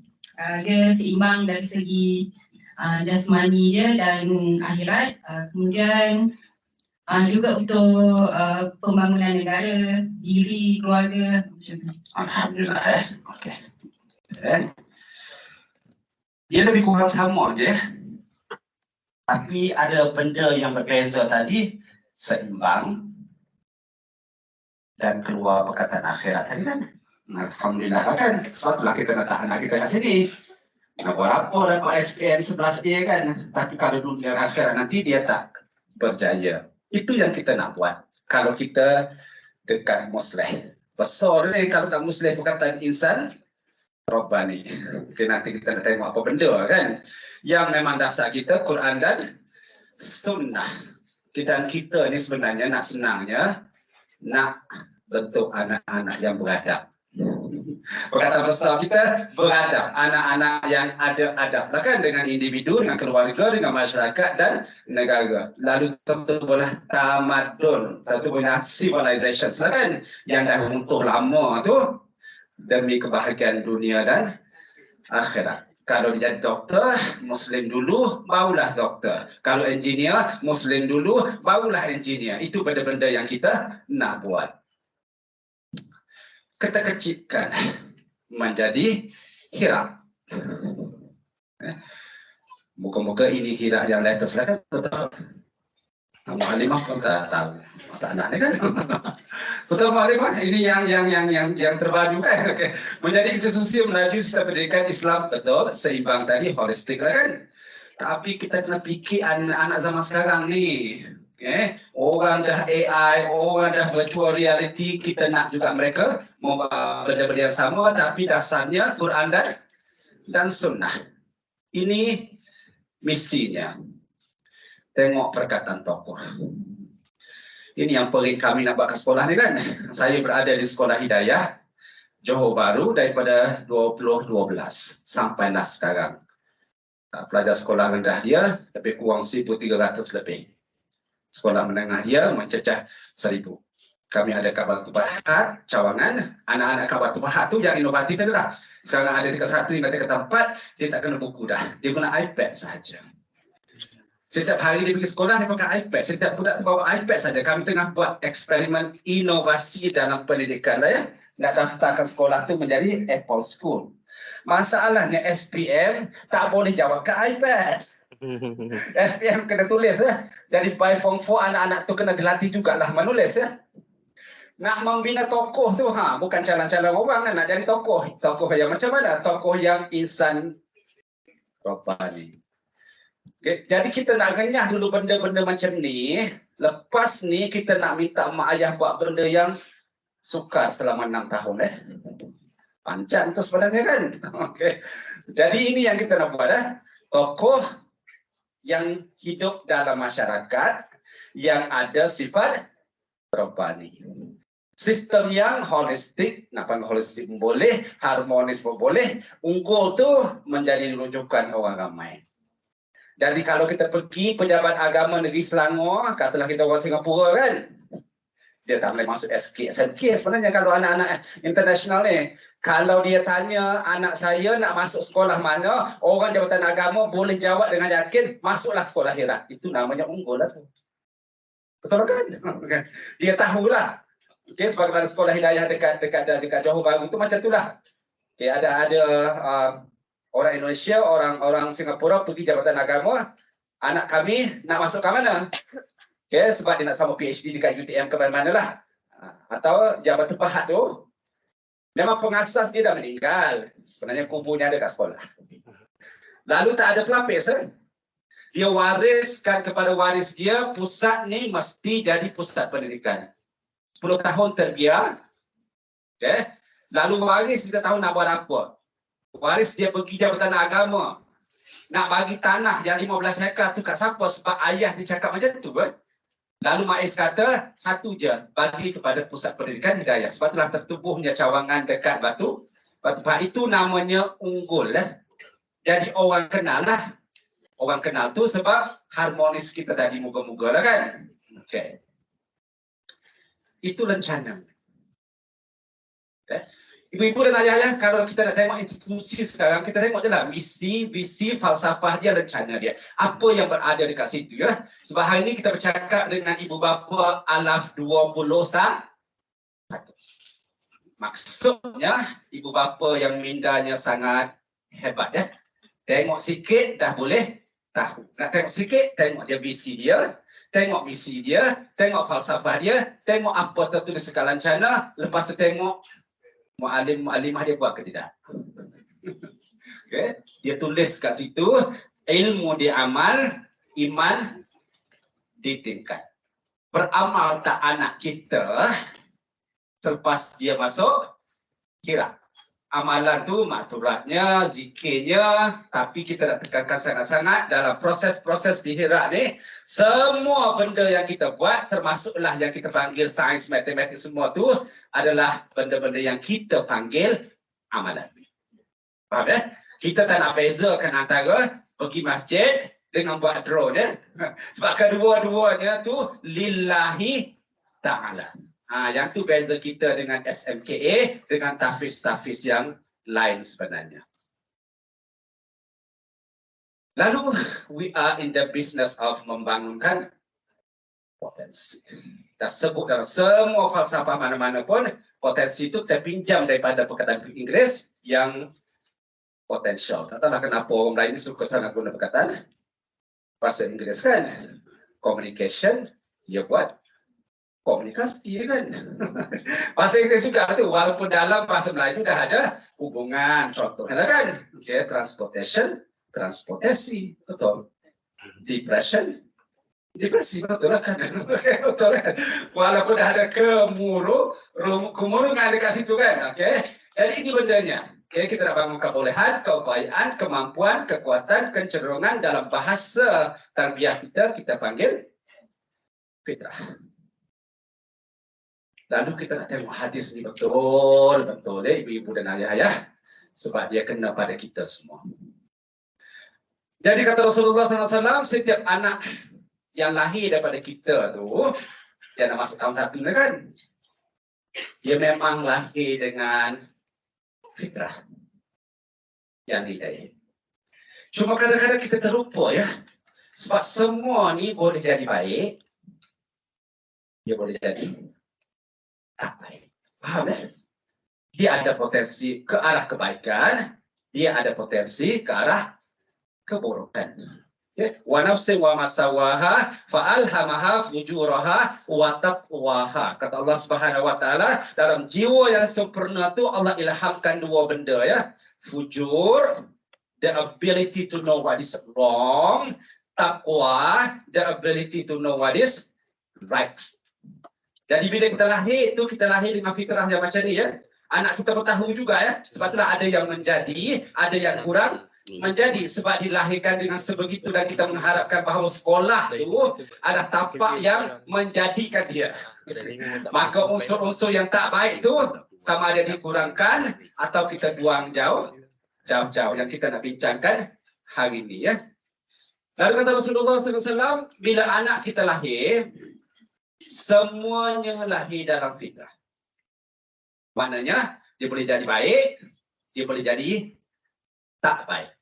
dia seimbang dari segi jasmani dia dan akhirat. Kemudian juga untuk pembangunan negara, diri, keluarga. Alhamdulillah. Okey. Dia lebih kurang sama je. Tapi ada benda yang berbeza tadi, seimbang dan keluar perkataan akhirat tadi kan. Alhamdulillah kan. Sebab itulah kita nak tahan kita kat sini. Nak buat apa dapat SPM 11A kan. Tapi kalau dunia akhirat nanti dia tak berjaya. Itu yang kita nak buat. Kalau kita dekat muslih. Besar ni kalau tak muslih perkataan insan Rabbani. Okay, nanti kita nak tengok apa benda kan. Yang memang dasar kita Quran dan Sunnah. Dan kita ni sebenarnya nak senangnya nak bentuk anak-anak yang beradab. Perkataan besar kita beradab. Anak-anak yang ada adab lah kan, dengan individu, dengan keluarga, dengan masyarakat dan negara. Lalu tertubuhlah tamadun, tertubuhlah civilization lah kan, yang dah runtuh lama tu demi kebahagiaan dunia dan akhirat. Kalau dia jadi doktor, Muslim dulu, barulah doktor. Kalau engineer, Muslim dulu, barulah engineer. Itu benda-benda yang kita nak buat. Kita kecilkan menjadi Hira. Muka-muka ini Hira yang latest lah kan, betul. Mu'alimah pun tak tahu. Tak nak ni kan. Betul Mu'alimah, ini yang terbaru kan. Okay. Menjadi institusi melaju sistem pendidikan Islam, betul, seimbang tadi, holistik lah kan. Tapi kita kena fikir anak-anak zaman sekarang ni. Okay. Orang dah AI, orang dah virtual reality, kita nak juga mereka membawa benda-benda yang sama, tapi dasarnya Quran dan Sunnah. Ini misinya. Tengok perkataan tokoh. Ini yang pelik kami nak buat ke sekolah ni kan. Saya berada di Sekolah Hidayah Johor Bahru daripada 2012 sampailah sekarang. Pelajar sekolah rendah dia lebih kurang 1,300 lebih. Sekolah menengah dia mencecah 1,000. Kami ada kat Batu Pahat, Cawangan. Anak-anak kat Batu Pahat tu yang inovatif tu dah. Sekarang ada tingkat 1 hingga tingkat 4, dia tak kena buku dah. Dia guna iPad sahaja. Setiap hari dia pergi sekolah, dia pakai iPad. Setiap budak bawa iPad saja. Kami tengah buat eksperimen inovasi dalam pendidikan lah ya. Nak daftarkan sekolah tu menjadi Apple School. Masalahnya SPM tak boleh jawab ke iPad. SPM kena tulis ya. Jadi by Form 4 anak-anak tu kena dilatih jugalah menulis ya. Nak membina tokoh tu bukan calon-calon orang kan. Nak jadi tokoh. Tokoh yang macam mana? Tokoh yang insan Rabbani. Okay. Jadi kita nak renyah dulu benda-benda macam ni. Lepas ni kita nak minta mak ayah buat benda yang sukar selama 6 tahun Panjang tu sebenarnya kan. Okay. Jadi ini yang kita nak buat tokoh yang hidup dalam masyarakat yang ada sifat Rabbani. Sistem yang holistik, nak panggil holistik pun boleh, harmonis pun boleh. Unggul tu menjadi rujukan orang ramai. Jadi kalau kita pergi pejabat agama negeri Selangor, katalah kita orang Singapura kan, dia tak boleh masuk SK, SMK sebenarnya kalau anak-anak internasional ni. Kalau dia tanya anak saya nak masuk sekolah mana, orang Jabatan Agama boleh jawab dengan yakin, masuklah sekolah akhirat. Itu namanya unggul lah tu. Betul kan? Dia tahulah. Okay, sebagaimana sekolah hidayah dekat Johor Bahru itu macam itulah. Okay, ada orang Indonesia, orang Singapura pergi Jabatan Agama, anak kami nak masuk ke mana? Okay, sebab dia nak sama PhD dekat UTM ke mana lah. Atau Jabatan Pahat tu, memang pengasas dia dah meninggal. Sebenarnya kuburnya ada kat sekolah. Lalu tak ada pelapis. Dia wariskan kepada waris dia, pusat ni mesti jadi pusat pendidikan. 10 tahun terbiar. Okay. Lalu waris dia tak tahu nak buat apa. Waris dia pergi Jabatan Agama. Nak bagi tanah yang 15 hektar tu kat siapa? Sebab ayah dia cakap macam tu. Lalu Maiz kata, satu je, bagi kepada pusat pendidikan hidayah. Sebab itulah tertubuhnya cawangan dekat Batu Pahat. Itu namanya unggul. Jadi orang kenal lah. Orang kenal tu sebab harmonis kita tadi muka-muka lah kan. Okay. Itu rencana. Okay. Ibu-ibu dan ayah-ayah, kalau kita nak tengok institusi sekarang, kita tengok je lah misi, visi, falsafah dia, rencana dia. Apa yang berada dekat situ ya. Sebab hari ini kita bercakap dengan ibu bapa alaf 21. Maksudnya, ibu bapa yang mindanya sangat hebat ya. Tengok sikit dah boleh tahu. Nak tengok sikit, tengok dia visi dia. Tengok misi dia, tengok falsafah dia, tengok apa tertulis segala rencana, lepas tu tengok mu'alim-mu'alimah dia buat ke tidak. Okay. Dia tulis kat situ, ilmu diamal, iman ditingkat. Beramal tak anak kita, selepas dia masuk, kira. Amalan tu makturatnya, zikirnya, tapi kita nak tekankan sangat-sangat dalam proses-proses di Hira ni, semua benda yang kita buat, termasuklah yang kita panggil sains, matematik semua tu, adalah benda-benda yang kita panggil amalan. Faham ya? Kita tak nak bezakan antara pergi masjid dengan buat drone ya. Sebab kedua-duanya tu lillahi ta'ala. Yang tu beza kita dengan SMKA, dengan tahfiz-tahfiz yang lain sebenarnya. Lalu, we are in the business of membangunkan potensi. Kita sebut dalam semua falsafah mana-mana pun, potensi itu terpinjam daripada perkataan Inggeris yang potential. Tak tahulah kenapa orang lain suka sangat guna perkataan bahasa Inggeris kan. Communication, dia buat komunikasi kan. Bahasa Inggeris juga tu, walaupun dalam bahasa Melayu dah ada hubungan, contohnya kan. Okay, transportation, transportasi, betul. Depression, depresi, betul lah kan. Betul kan. Walaupun dah ada kemurungan dekat situ kan. Okay. Jadi ini bendanya. Okay, kita nak bangun kebolehan, keupayaan, kemampuan, kekuatan, kecenderungan dalam bahasa tarbiyah kita panggil fitrah. Lalu kita nak tengok hadis ni betul-betul ibu-ibu dan ayah-ayah. Sebab dia kena pada kita semua. Jadi kata Rasulullah SAW, setiap anak yang lahir daripada kita tu, dia nak masuk tahun 1 ni kan, dia memang lahir dengan fitrah yang hidayah. Cuma kadang-kadang kita terlupa ya. Sebab semua ni boleh jadi baik, dia boleh jadi tak baik. Faham ya? Dia ada potensi ke arah kebaikan, dia ada potensi ke arah keburukan. Wa nafsin wa masawaha fa'alhamaha fujuraha wa taqwaha. Kata Allah Subhanahu wa taala, dalam jiwa yang sempurna tu Allah ilhamkan dua benda ya. Fujur, the ability to know what is wrong. Taqwa, the ability to know what is right. Jadi bila kita lahir tu, kita lahir dengan fitrah yang macam ni ya. Anak kita bertahu juga ya. Sebab itulah ada yang menjadi, ada yang kurang menjadi. Sebab dilahirkan dengan sebegitu dan kita mengharapkan bahawa sekolah tu ada tapak yang menjadikan dia. Maka unsur-unsur yang tak baik tu sama ada dikurangkan atau kita buang jauh-jauh yang kita nak bincangkan hari ini ya. Lalu kata Rasulullah SAW, bila anak kita lahir, semuanya lahir dalam fitrah. Maknanya, Dia boleh jadi baik, dia boleh jadi tak baik.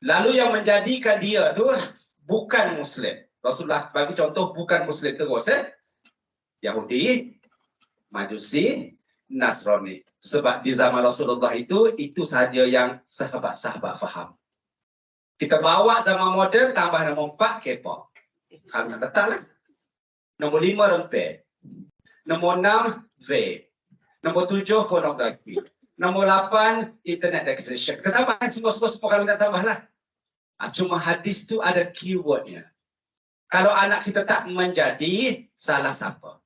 Lalu yang menjadikan dia tu bukan Muslim. Rasulullah bagi contoh bukan Muslim terus. Yahudi, Majusi, Nasrani. Sebab di zaman Rasulullah itu sahaja yang sahabat-sahabat faham. Kita bawa zaman moden, tambah nombor 4, K-pop. Kalau nak letaklah. Nombor 5, rempet. Nombor 6, vape. Nombor 7, pornografi. Nombor 8, internet acquisition. Kita tambah semua kalau kita tambahlah. Cuma hadis tu ada keywordnya. Kalau anak kita tak menjadi, salah siapa?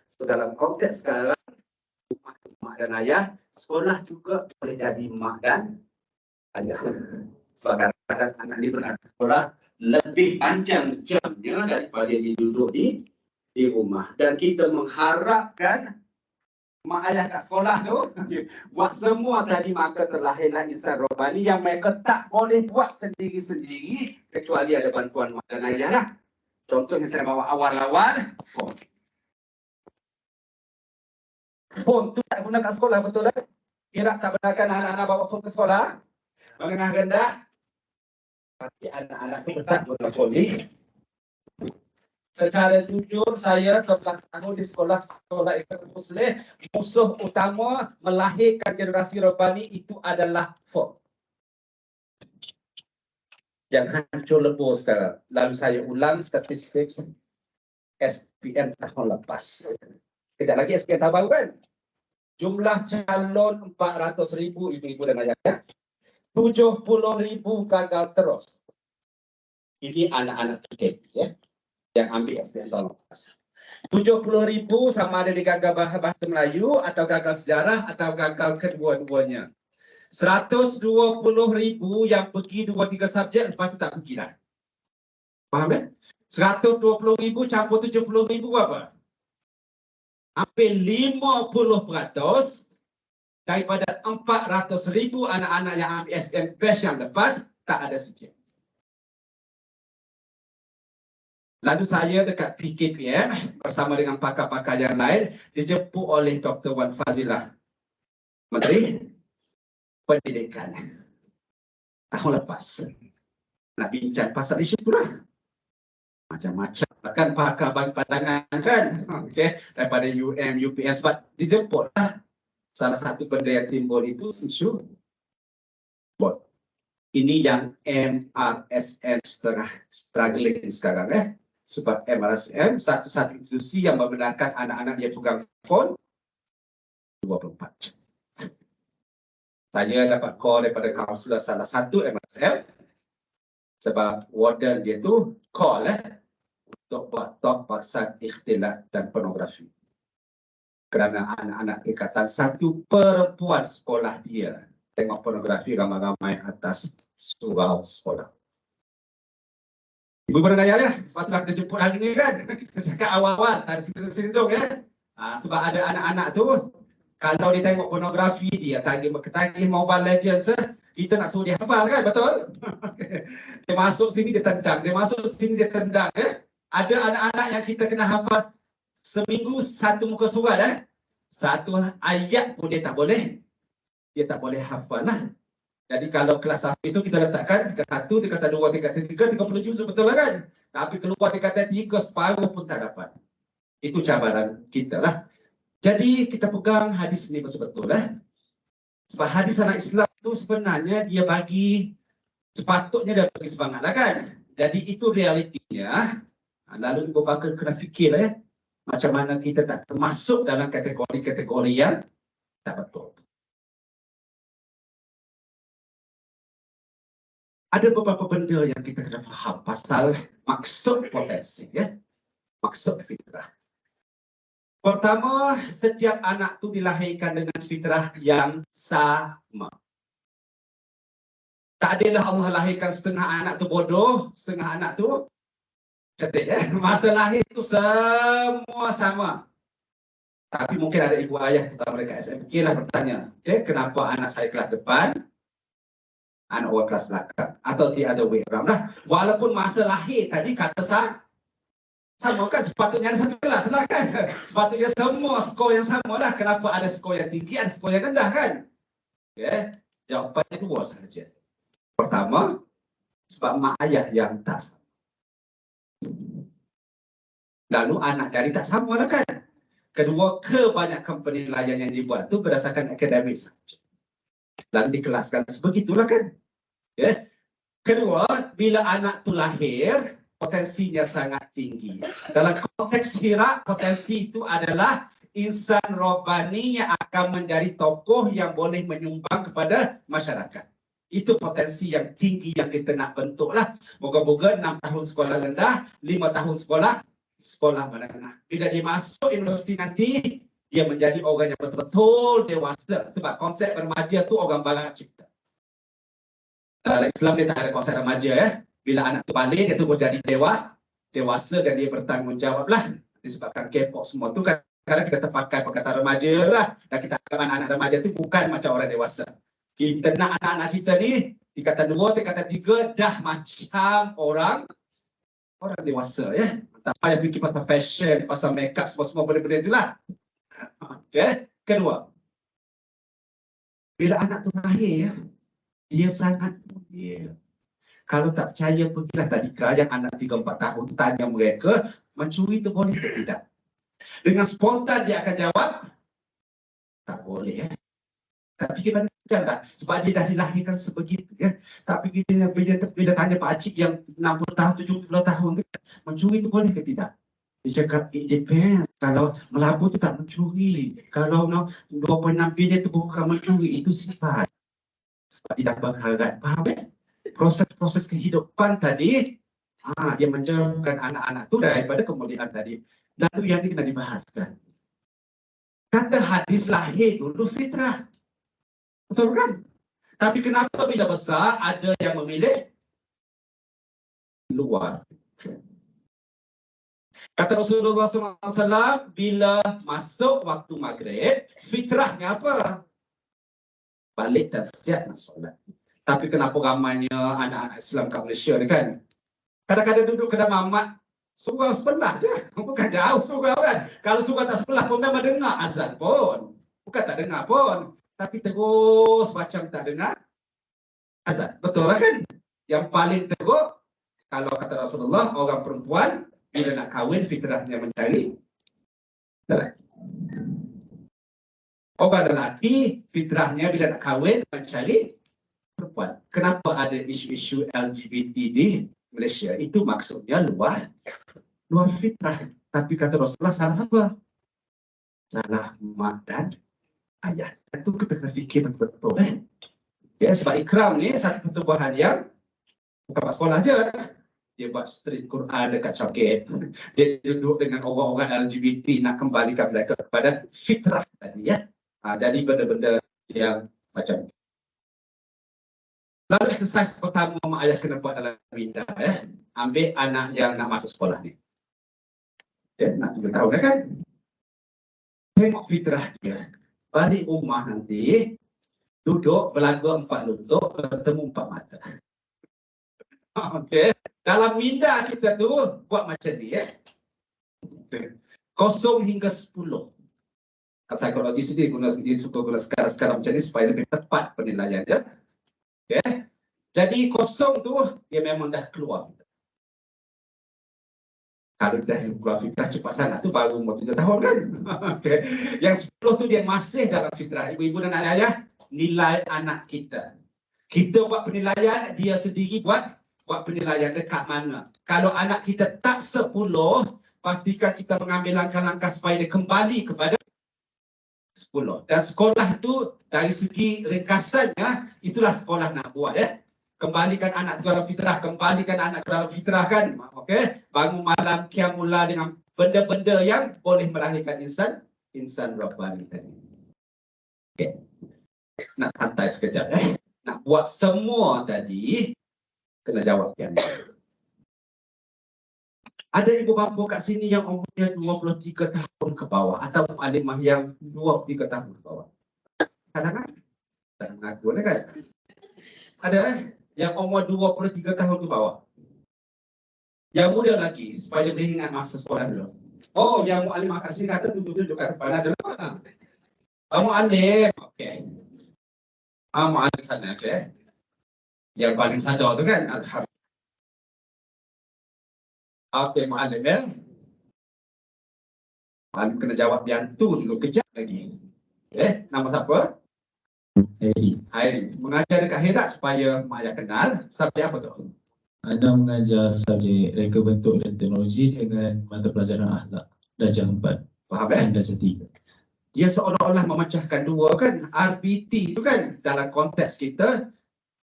So, dalam konteks sekarang, mak dan ayah, sekolah juga boleh jadi mak dan ayah. Sebab kadang-kadang anak ni berada di sekolah lebih panjang jamnya daripada dia duduk di rumah. Dan kita mengharapkan mak ayah kat sekolah tu buat semua tadi, maka terlahirlah insan rohani yang mereka tak boleh buat sendiri-sendiri kecuali ada bantuan mak dan ayah lah. Contoh yang saya bawa awal-awal, phone tu tak guna kat sekolah, betul tak? Kira tak benarkan anak-anak bawa phone ke sekolah? Menengah rendah. Tapi anak-anak tu tak guna phone ni. Secara jujur, saya setelah tahun di sekolah ekonomi Muslim, musuh utama melahirkan generasi rohani itu adalah phone. Yang hancur lebur sekarang. Lalu saya ulang statistik SPM tahun lepas. Kejap lagi SPM tahun baru kan? Jumlah calon 400,000 ibu-ibu dan ayah. 70,000 gagal terus. Ini anak-anak PKP ya, yang ambil SPM tahun lepas. 70,000 sama ada di gagal bahasa Melayu atau gagal sejarah atau gagal kedua-duanya. 120,000 yang pergi 2-3 subjek, lepas tu tak pergi dah. Faham ya? 120,000 campur 70,000 apa? Hampir 50% daripada 400,000 anak-anak yang ambil SPM batch yang lepas tak ada subjek. Lalu saya dekat PKPM bersama dengan pakar-pakar yang lain dijemput oleh Dr. Wan Fazilah, Menteri Pendidikan tahun lepas. Nak bincang pasal isu itulah. Macam-macam kan pakar bagi pandangan kan, okay, daripada UPS, sebab dijemputlah. Salah satu benda yang timbul itu isu bot. Ini yang MRSM setengah struggling sekarang sebab MRSM satu-satu institusi yang membenarkan anak-anak dia pegang phone 24 jam. Saya dapat call daripada kaunselor salah satu MRSM sebab warden dia tu call untuk buat talk pasal ikhtilat dan pornografi. Kerana anak-anak tingkatan 1 perempuan sekolah dia tengok pornografi ramai-ramai atas surau sekolah. Ibu dan ayah sepatutnya kita jemput hari ni kan. Kita cakap awal-awal, tak ada sindung ya. Sebab ada anak-anak tu, kalau dia tengok pornografi, dia tagih Mobile Legends, kita nak suruh dia hafal kan, betul? Dia masuk sini dia tendang, dia masuk sini dia tendang ya. Ada anak-anak yang kita kena hafal seminggu 1 muka surat satu ayat pun dia tak boleh hafal lah. Jadi kalau kelas habis tu kita letakkan tingkat 1, tingkatan 2, tingkatan 3, 30 juz betul lah kan. Tapi keluar tingkatan 3 separuh pun tak dapat. Itu cabaran kita lah. Jadi kita pegang hadis ni betul-betul Sebab hadis anak Islam tu sebenarnya dia bagi, sepatutnya dia bagi semangat lah kan. Jadi itu realitinya. Lalu ibu bapa kena fikir macam mana kita tak termasuk dalam kategori-kategori yang tak betul. Ada beberapa benda yang kita kena faham pasal maksud potensi maksud fitrah. Pertama, setiap anak tu dilahirkan dengan fitrah yang sama. Tak adalah Allah lahirkan setengah anak tu bodoh, setengah anak tu cerdik Masa lahir tu semua sama. Tapi mungkin ada ibu ayah terutama mereka SMK lah bertanya, kenapa anak saya kelas depan anak orang kelas belakang. Atau the other way around lah. Walaupun masa lahir tadi kata sama kan, sepatutnya ada satu kelas lah kan. Sepatutnya semua skor yang sama lah. Kenapa ada skor yang tinggi, ada skor yang rendah kan? Okay. Jawapannya dua sahaja. Pertama, sebab mak ayah yang tak sama. Lalu anak jadi tak sama lah kan. Kedua, kebanyakan penilaian yang dibuat itu berdasarkan akademik sahaja. Lalu dikelaskan sebegitulah kan. Okay. Kedua, bila anak tu lahir, potensinya sangat tinggi. Dalam konteks Hira, potensi itu adalah insan robbani yang akan menjadi tokoh yang boleh menyumbang kepada masyarakat. Itu potensi yang tinggi yang kita nak bentuk lah. Moga-moga 6 tahun sekolah rendah, 5 tahun sekolah menengah. Bila dia masuk universiti nanti, dia menjadi orang yang betul-betul dewasa. Sebab konsep remaja tu orang barat cipta. Dalam Islam dia tak ada konsep remaja ya. Bila anak tu balik, dia terus jadi dewasa dan dia bertanggungjawab lah. Disebabkan K-pop semua tu kan, kadang kita terpakai perkataan remaja lah. Dan kita anggap anak-anak remaja tu bukan macam orang dewasa. Kita nak anak-anak kita ni, tingkatan 2, tingkatan 3, dah macam orang dewasa ya. Tak payah fikir pasal fashion, pasal makeup, semua benda-benda itulah. Okay. Kedua, bila anak tu lahir ya, dia sangat mulia. Kalau tak percaya, pergilah tadika yang anak 3-4 tahun, tanya mereka, mencuri itu boleh atau tidak? Dengan spontan dia akan jawab, tak boleh ya. Tak fikir macam dah, sebab dia dah dilahirkan sebegitu ya. Tak fikir bila tanya Pak Cik yang 60 tahun, 70 tahun, mencuri itu boleh ke tidak? Dia cakap, it depends. Kalau melabur tu tak mencuri. Kalau 2.6 bilion tu bukan mencuri, itu sifat. Sebab dia dah berharap, faham ya? Proses-proses kehidupan tadi, dia menjauhkan anak-anak tu daripada kemuliaan tadi. Lalu yang ini kena dibahaskan. Kata hadis lahir dulu fitrah. Betul kan? Tapi kenapa bila besar ada yang memilih luar? Kata Rasulullah SAW, bila masuk waktu maghrib, fitrahnya apa? Balik dan siap nak solat. Tapi kenapa ramainya anak-anak Islam kat Malaysia ni kan? Kadang-kadang duduk kedai mamak, surau sebelah je. Bukan jauh surau kan. Kalau surau tak sebelah pun memang dengar azan pun. Bukan tak dengar pun. Tapi terus macam tak dengar azan. Betul lah kan? Yang paling teruk, kalau kata Rasulullah, orang perempuan bila nak kahwin fitrahnya mencari lelaki. Orang lelaki fitrahnya bila nak kahwin mencari perempuan. Kenapa ada isu-isu LGBT di Malaysia? Itu maksudnya luar fitrah. Tapi kata Rasulullah salah apa? Salah mak dan ayah. Itu kita kena fikir betul-betul. Ya, sebab ikram ni satu pertubuhan yang bukan kat sekolah je. Dia buat street Quran dekat Coket. Dia duduk dengan orang-orang LGBT nak kembalikan mereka kepada fitrah tadi ya. Jadi benda-benda yang macam ni. Lalu exercise pertama mak ayah kena buat dalam minda ya. Ambil anak yang nak masuk sekolah ni. Ya, nak 3 tahun kan? Tengok fitrah dia. Balik rumah nanti, duduk berlagu 4 lutut, bertemu 4 mata. Okey. Dalam minda kita tu buat macam ni ya. 0 hingga 10. Psikologi sendiri dia suka guna sekarang macam ni supaya lebih tepat penilaian dia. Okay. Jadi 0 tu dia memang dah keluar. Kalau dah keluar fitrah cepat sangat tu baru umur 3 tahun kan. Okay. Yang 10 tu dia masih dalam fitrah. Ibu-ibu dan ayah nilai anak kita. Kita buat penilaian, dia sendiri buat penilaian dekat mana. Kalau anak kita tak 10, pastikan kita mengambil langkah-langkah supaya dia kembali kepada 10. Dan sekolah itu dari segi ringkasannya, itulah sekolah nak buat ya. Kembalikan anak ke dalam fitrah, kembalikan anak ke dalam fitrah kan. Okey, bangun malam qiyamullah dengan benda-benda yang boleh melahirkan insan rabbani tadi. Okey. Nak santai sekejap Nak buat semua tadi kena jawab yang ni. Ada ibu bapa kat sini yang umurnya 23 tahun ke bawah atau alimah yang 23 tahun ke bawah. Kadang-kadang tak mengaku kan. Ada yang umur 23 tahun ke bawah. Yang muda lagi, supaya dia ingat masa sekolah dulu. Oh, yang mu'alim akan sini kata tunjuk-tunjuk kat depan ada mana? Mu'alim, okey. Mu'alim sana, okey. Yang paling sadar tu kan, alhamdulillah. Okey, mu'alim ya. Mu'alim kena jawab biantu dulu, kejap lagi. Nama siapa? Hairi. Mengajar dekat Herat supaya Maya kenal. Subjek apa tu? Ada mengajar subjek reka bentuk dan teknologi dengan mata pelajaran akhlak darjah 4 Faham dan darjah 3. Dia seolah-olah memecahkan dua kan. RPT tu kan dalam konteks kita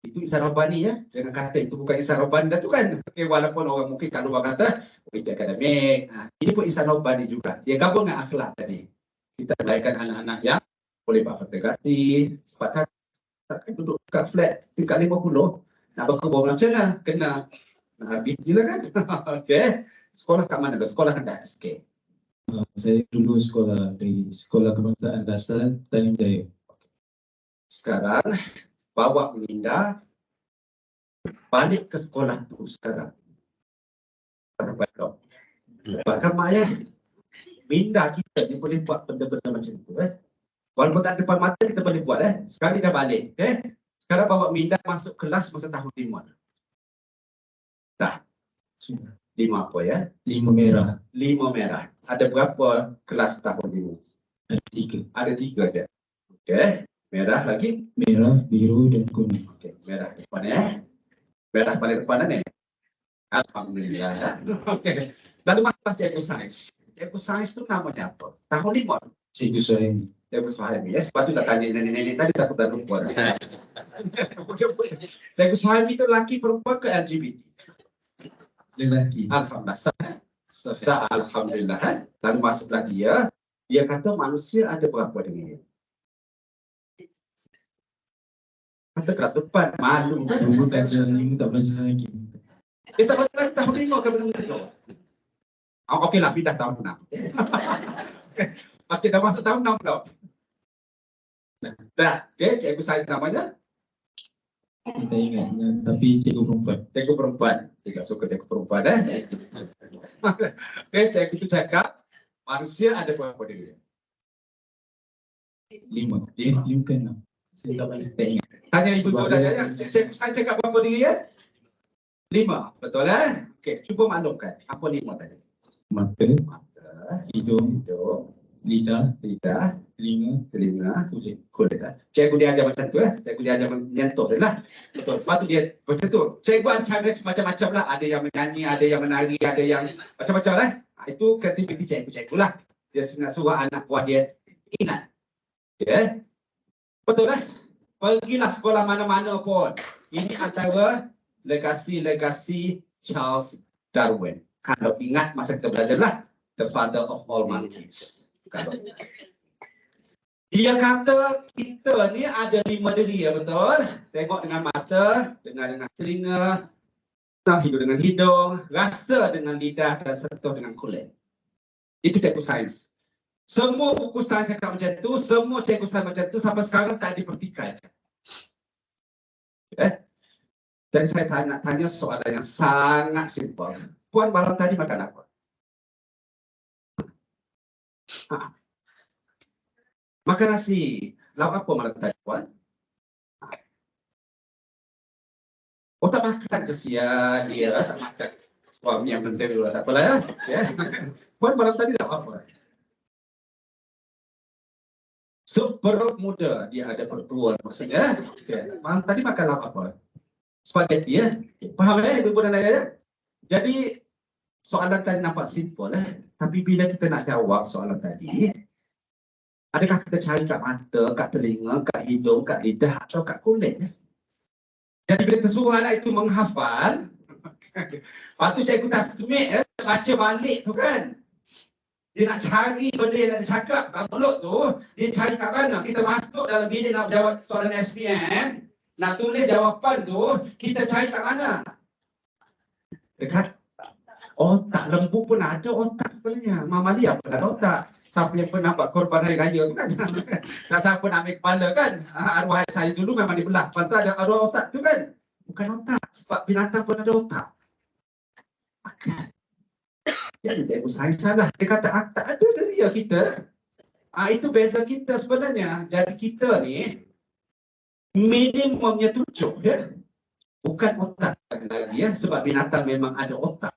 itu Ihsan Rabbani ya. Jangan kata itu bukan Ihsan Rabbani dah tu kan. Okay, walaupun orang mungkin kat luar kata itu akademik. Ini pun Ihsan Rabbani juga. Dia gabung dengan akhlak tadi. Kita melahirkan anak-anak yang boleh buat fotograsi. Sebab takkan duduk kat flat tingkat 50. Nak berkebun macam mana? Kena RPT lah kan. Okay. Sekolah kat mana? Sekolah rendah sikit. Saya dulu sekolah di Sekolah Kebangsaan Dasar Tanim Jaya. Sekarang bawa Minda balik ke sekolah tu sekarang. Bahkan Maya, Minda kita ni boleh buat benda-benda macam tu. Walaupun tak depan mata kita boleh buat. Sekarang dah balik. Sekarang bawa Minda masuk kelas masa tahun 5. Dah. 5 apa ya? 5 merah. 5 merah. Ada berapa kelas tahun 5? Ada 3. Ada 3 je. Okey. Merah lagi? Merah, biru dan kuning. Okey. Merah depan Merah paling depan ni. Alhamdulillah. Okey. Lalu masalah cikgu sains. Cikgu sains tu namanya apa? Tahun 5. Cikgu Suhaimi. Cikgu Suhaimi. Ya, sebab tu tak tanya nenek-nenek tadi takut dah lupa. Cikgu Suhaimi tu lelaki perempuan ke LGBT? Lelaki. Alhamdulillah. Sesa alhamdulillah. Lalu masuk lagi ya. Dia kata manusia ada berapa dengan dia? Kata kelas depan malu. Dulu darjah 5 tak belajar lagi. Dia tak belajar lagi tahun 5 ke belum tu? Okeylah, pindah tahun 6. Okey, dah masuk tahun 6 dah. Dah, okey, cikgu sains namanya? Kita ingatnya, tapi cikgu perempuan. Cikgu perempuan. Tidak suka cikgu perempuan Okey, cikgu tu cakap manusia ada berapa dia? 5. Dia bukan 6. Saya tak pasti tak ingat. Tanya ibu tu dah ya. Cikgu sains cakap berapa dia? 5. Betul Okey, cuba maklumkan. Apa 5 tadi? Mata, hidung, lidah, telinga, kulit. Cikgu dia ajar macam tu Cikgu dia ajar menyentuh lah. Betul. Sebab tu dia macam tu. Cikgu ada cara macam-macam lah. Ada yang menyanyi, ada yang menari, ada yang macam-macam lah. Itu kreativiti cikgu lah. Dia nak suruh anak buah dia ingat. Okay. Betul lah. Pergilah sekolah mana-mana pun. Ini antara legasi Charles Darwin. Kalau ingat masa kita belajar lah. The father of all monkeys. Dia kata kita ni ada 5 diri ya, betul? Tengok dengan mata, dengar dengan telinga, hidup dengan hidung, rasa dengan lidah dan sentuh dengan kulit. Itu cikgu sains. Semua buku sains cakap macam tu, semua cikgu sains macam tu sampai sekarang tak dipertikaikan. Jadi saya tanya soalan yang sangat simple. Puan malam tadi makan apa? Makan nasi. Lauk apa malam tadi, Puan? Oh, tak makan, kesian dia. Tak makan. Suami yang menderita. Tak apalah ya. Puan malam tadi lauk apa? Sup perut muda. Dia ada pertuan maksudnya. Malam tadi makan lauk apa? Spaghetti ya. Faham ibu dan ayah ya? Jadi soalan tadi nampak simple tapi bila kita nak jawab soalan tadi, adakah kita cari kat mata, kat telinga, kat hidung, kat lidah atau kat kulit? Jadi bila kita suruh anak itu menghafal, lepas tu cikgu tasmik baca balik tu kan. Dia nak cari benda yang nak cakap kat mulut tu, dia cari kat mana? Kita masuk dalam bilik nak jawab soalan SPM, nak tulis jawapan tu, kita cari kat mana? Dekat otak. Lembu pun ada otak sebenarnya. Mamalia pun ada otak. Siapa yang pernah buat korban hari raya tu kan? Tak siapa nak ambil kepala kan? Arwah saya dulu memang dibelah. Lepas tu ada arwah otak tu kan? Bukan otak. Sebab binatang pun ada otak. Makan. Jadi cikgu saya salah. Dia kata, tak ada dia kita. Itu beza kita sebenarnya. Jadi kita ni, minimumnya 7 ya. Bukan otak lagi ya. Sebab binatang memang ada otak.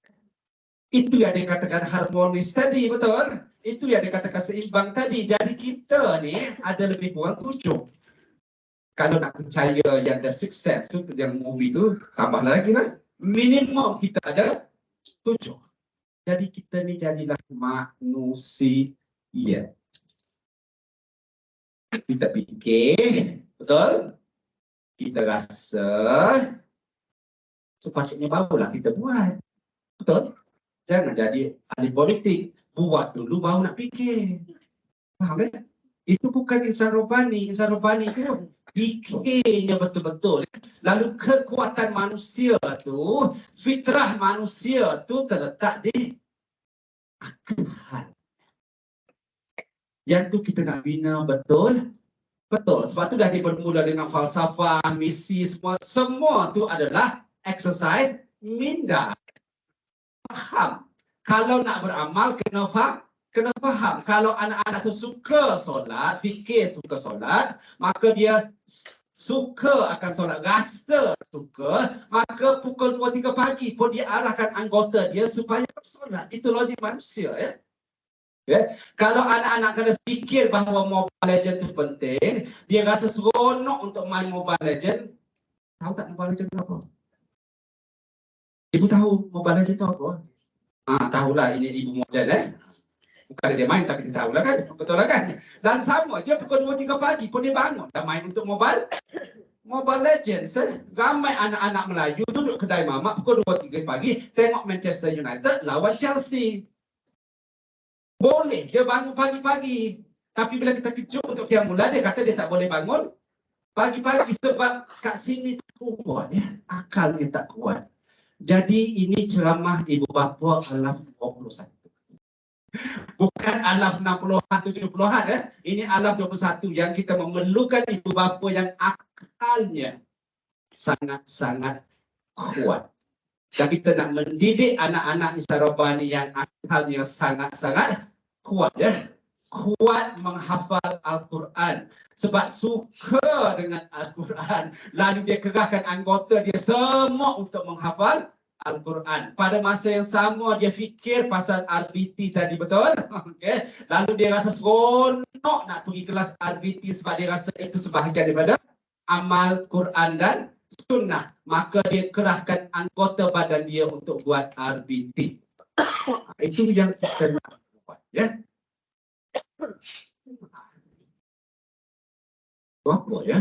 Itu yang dikatakan harmonis tadi, betul? Itu yang dikatakan seimbang tadi. Jadi kita ni ada lebih kurang 7. Kalau nak percaya yang The Sixth Sense tu, yang movie tu, tambah lagi lah. Minimum kita ada 7. Jadi kita ni jadilah manusia. Kita fikir, betul? Kita rasa, sepatutnya barulah kita buat. Betul? Jangan jadi ahli politik. Buat dulu baru nak fikir. Faham ya? Itu bukan insan robani. Insan robani itu fikirnya betul-betul. Lalu kekuatan manusia tu, fitrah manusia tu terletak di akal. Yang tu kita nak bina betul. Betul. Sebab tu dah bermula dengan falsafah, misi, semua tu adalah exercise minda. Faham. Kalau nak beramal, kena faham. Kalau anak-anak tu suka solat, fikir suka solat, maka dia suka akan solat, rasa suka, maka pukul 2-3 pagi pun dia arahkan anggota dia supaya bersolat. Itu logik manusia ya. Okay. Kalau anak-anak kena fikir bahawa Mobile Legend tu penting, dia rasa seronok untuk main Mobile Legend. Tahu tak Mobile Legend tu apa? Ibu tahu Mobile Legend tu apa? Tahulah, ini ibu model Bukan dia main tapi dia tahulah kan. Betul lah kan? Dan sama je pukul 2-3 pagi pun dia bangun dah main untuk Mobile Legends. Ramai anak-anak Melayu duduk kedai mamak pukul 2-3 pagi tengok Manchester United lawan Chelsea. Boleh dia bangun pagi-pagi. Tapi bila kita kejut untuk dia mula, dia kata dia tak boleh bangun pagi-pagi sebab kat sini tak kuat ya. Akalnya tak kuat. Jadi ini ceramah ibu bapa alam 21. Bukan alam 60-an, 70-an ya. Ini alam 21 yang kita memerlukan ibu bapa yang akalnya sangat-sangat kuat. Dan kita nak mendidik anak-anak insan robani yang akalnya sangat-sangat kuat ya. Kuat menghafal Al-Quran. Sebab suka dengan Al-Quran. Lalu dia kerahkan anggota dia semua untuk menghafal Al-Quran. Pada masa yang sama dia fikir pasal RBT tadi, betul? Okay. Lalu dia rasa seronok nak pergi kelas RBT sebab dia rasa itu sebahagian daripada amal Quran dan sunnah. Maka dia kerahkan anggota badan dia untuk buat RBT. Itu yang kita nak buat ya. Apa ya?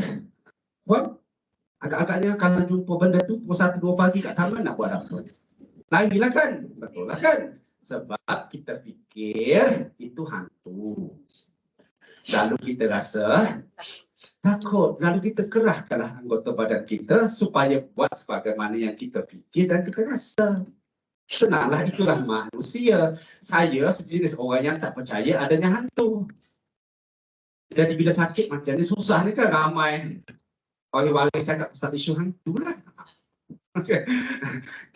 Buat agak-agaknya kalau jumpa benda tu pukul 1-2 pagi kat taman nak buat apa? Lagilah kan? Betul lah kan? Sebab kita fikir itu hantu. Lalu kita rasa takut. Lalu kita kerahkanlah anggota badan kita supaya buat sebagaimana yang kita fikir dan kita rasa. Senanglah, itulah manusia. Saya sejenis orang yang tak percaya adanya hantu. Jadi bila sakit macam ni susah ni kan, ramai wali-wali cakap pasal isu hantu lah.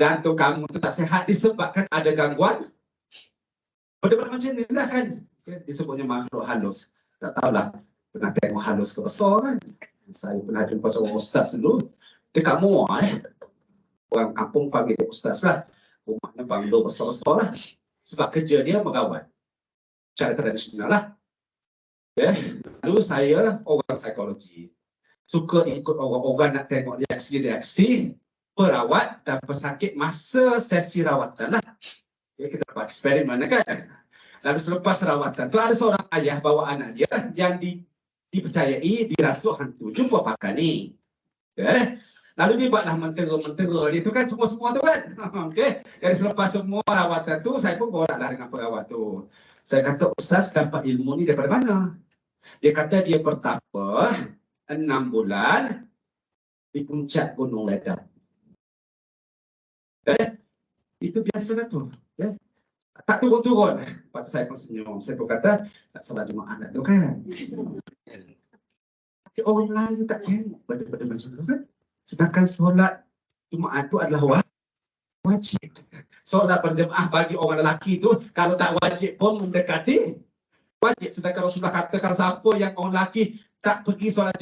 Jantung kamu tu tak sihat disebabkan ada gangguan. Benda-benda macam ni lah kan. Disebutnya makhluk halus. Tak tahulah pernah tengok halus ke besar kan. Saya pernah jumpa seorang ustaz dulu dekat Muar Orang kampung panggil dia ustaz lah. Rumahnya banglo besar-besar lah. Sebab kerja dia merawat. Cara tradisional lah. Lalu saya orang psikologi. Suka ikut orang-orang nak tengok reaksi-reaksi perawat dan pesakit masa sesi rawatan lah. Kita buat eksperimen kan. Lalu selepas rawatan tu ada seorang ayah bawa anak dia yang dipercayai dirasuh hantu. Jumpa pakar ni. Lalu dia buatlah mentera-mentera dia tu kan, semua-semua tu kan. Jadi selepas semua rawatan tu, saya pun boraklah dengan perawat tu. Saya kata, Ustaz dapat ilmu ni daripada mana? Dia kata dia bertapa 6 bulan di puncak Gunung Ledang. Itu biasalah tu. Tak turun-turun. Lepas tu saya pun senyum. Saya pun kata, tak salah Jumaat tu kan. Tapi orang lain tak tengok benda-benda macam tu kan. Sedangkan solat Jumaat tu adalah wajib. Solat berjemaah bagi orang lelaki tu, kalau tak wajib pun mendekati wajib. Sedangkan Rasulullah kata kalau siapa yang orang lelaki tak pergi solat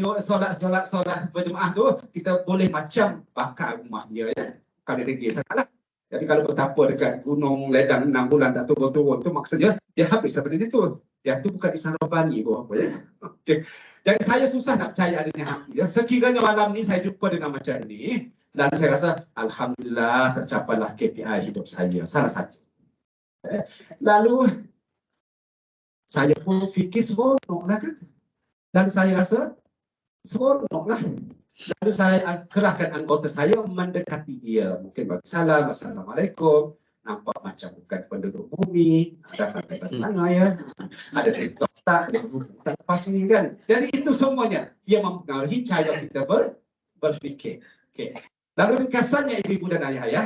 berjemaah tu, kita boleh macam bakar rumah dia ya. Kalau dia degil sangatlah. Jadi kalau bertapa dekat gunung ledang 6 bulan tak turun-turun tu maksudnya dia habis daripada itu. Yang tu bukan Ihsan Rabbani pun apa ya. Okay. Jadi saya susah nak percaya adanya hak ya. Sekiranya malam ni saya jumpa dengan macam ni dan saya rasa alhamdulillah tercapailah KPI hidup saya salah satu. Lalu saya pun fikir seronoklah kan. Lalu saya rasa seronoklah. Lalu saya kerahkan anggota saya mendekati dia. Mungkin bagi salam, Assalamualaikum. Nampak macam bukan penduduk bumi. Ada kata sana ya. Ada TikTok tak lepas ni kan. Jadi itu semuanya. Dia mempengaruhi cara kita berfikir. Okay. Lalu ringkasannya ibu-ibu dan ayah ya.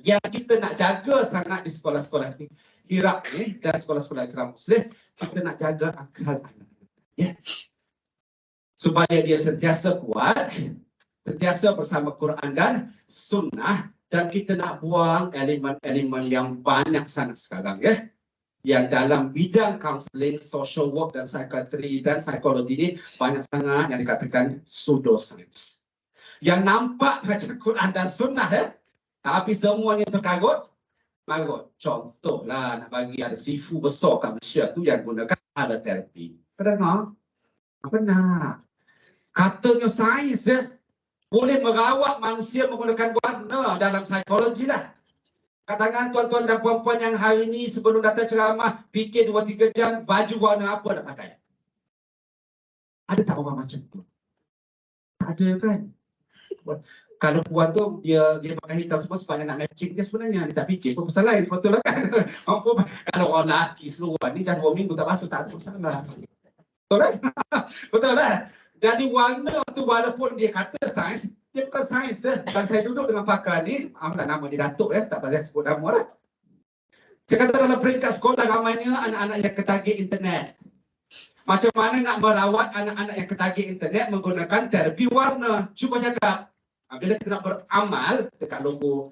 Yang kita nak jaga sangat di sekolah-sekolah Iraq ni dan sekolah-sekolah Islam Muslim. Kita nak jaga akal anak. Ya. Supaya dia sentiasa kuat, sentiasa bersama Quran dan Sunnah, dan kita nak buang elemen-elemen yang banyak sangat sekarang ya, yang dalam bidang counseling, social work dan psikiatri dan psikologi ini banyak sangat yang dikatakan pseudoscience, yang nampak macam Quran dan Sunnah ya, tapi semuanya terkarut. Contohlah nak bagi ada sifu besar kat Malaysia tu yang gunakan alat terapi. Pernah? Benar. Katanya sains ya, boleh merawat manusia menggunakan warna dalam psikologi lah. Katakan tuan-tuan dan puan-puan yang hari ini sebelum datang ceramah, fikir 2-3 jam baju warna apa nak pakai. Ada tak orang macam tu? Tak ada kan? Kalau puan tu dia pakai hitam semua supaya nak matching dia sebenarnya. Dia tak fikir pun pasal lain. Betul lah kan? Kalau orang lelaki seluar ni dah 2 minggu tak basuh tak ada masalah. Betul lah? Betul lah? Jadi warna tu walaupun dia kata sains, dia bukan sains. Dan saya duduk dengan pakar ni, nama dia Datuk ya, tak payah sebut nama lah. Saya kata dalam peringkat sekolah ramainya anak-anak yang ketagih internet. Macam mana nak merawat anak-anak yang ketagih internet menggunakan terapi warna? Cuba cakap. Bila kita nak beramal dekat logo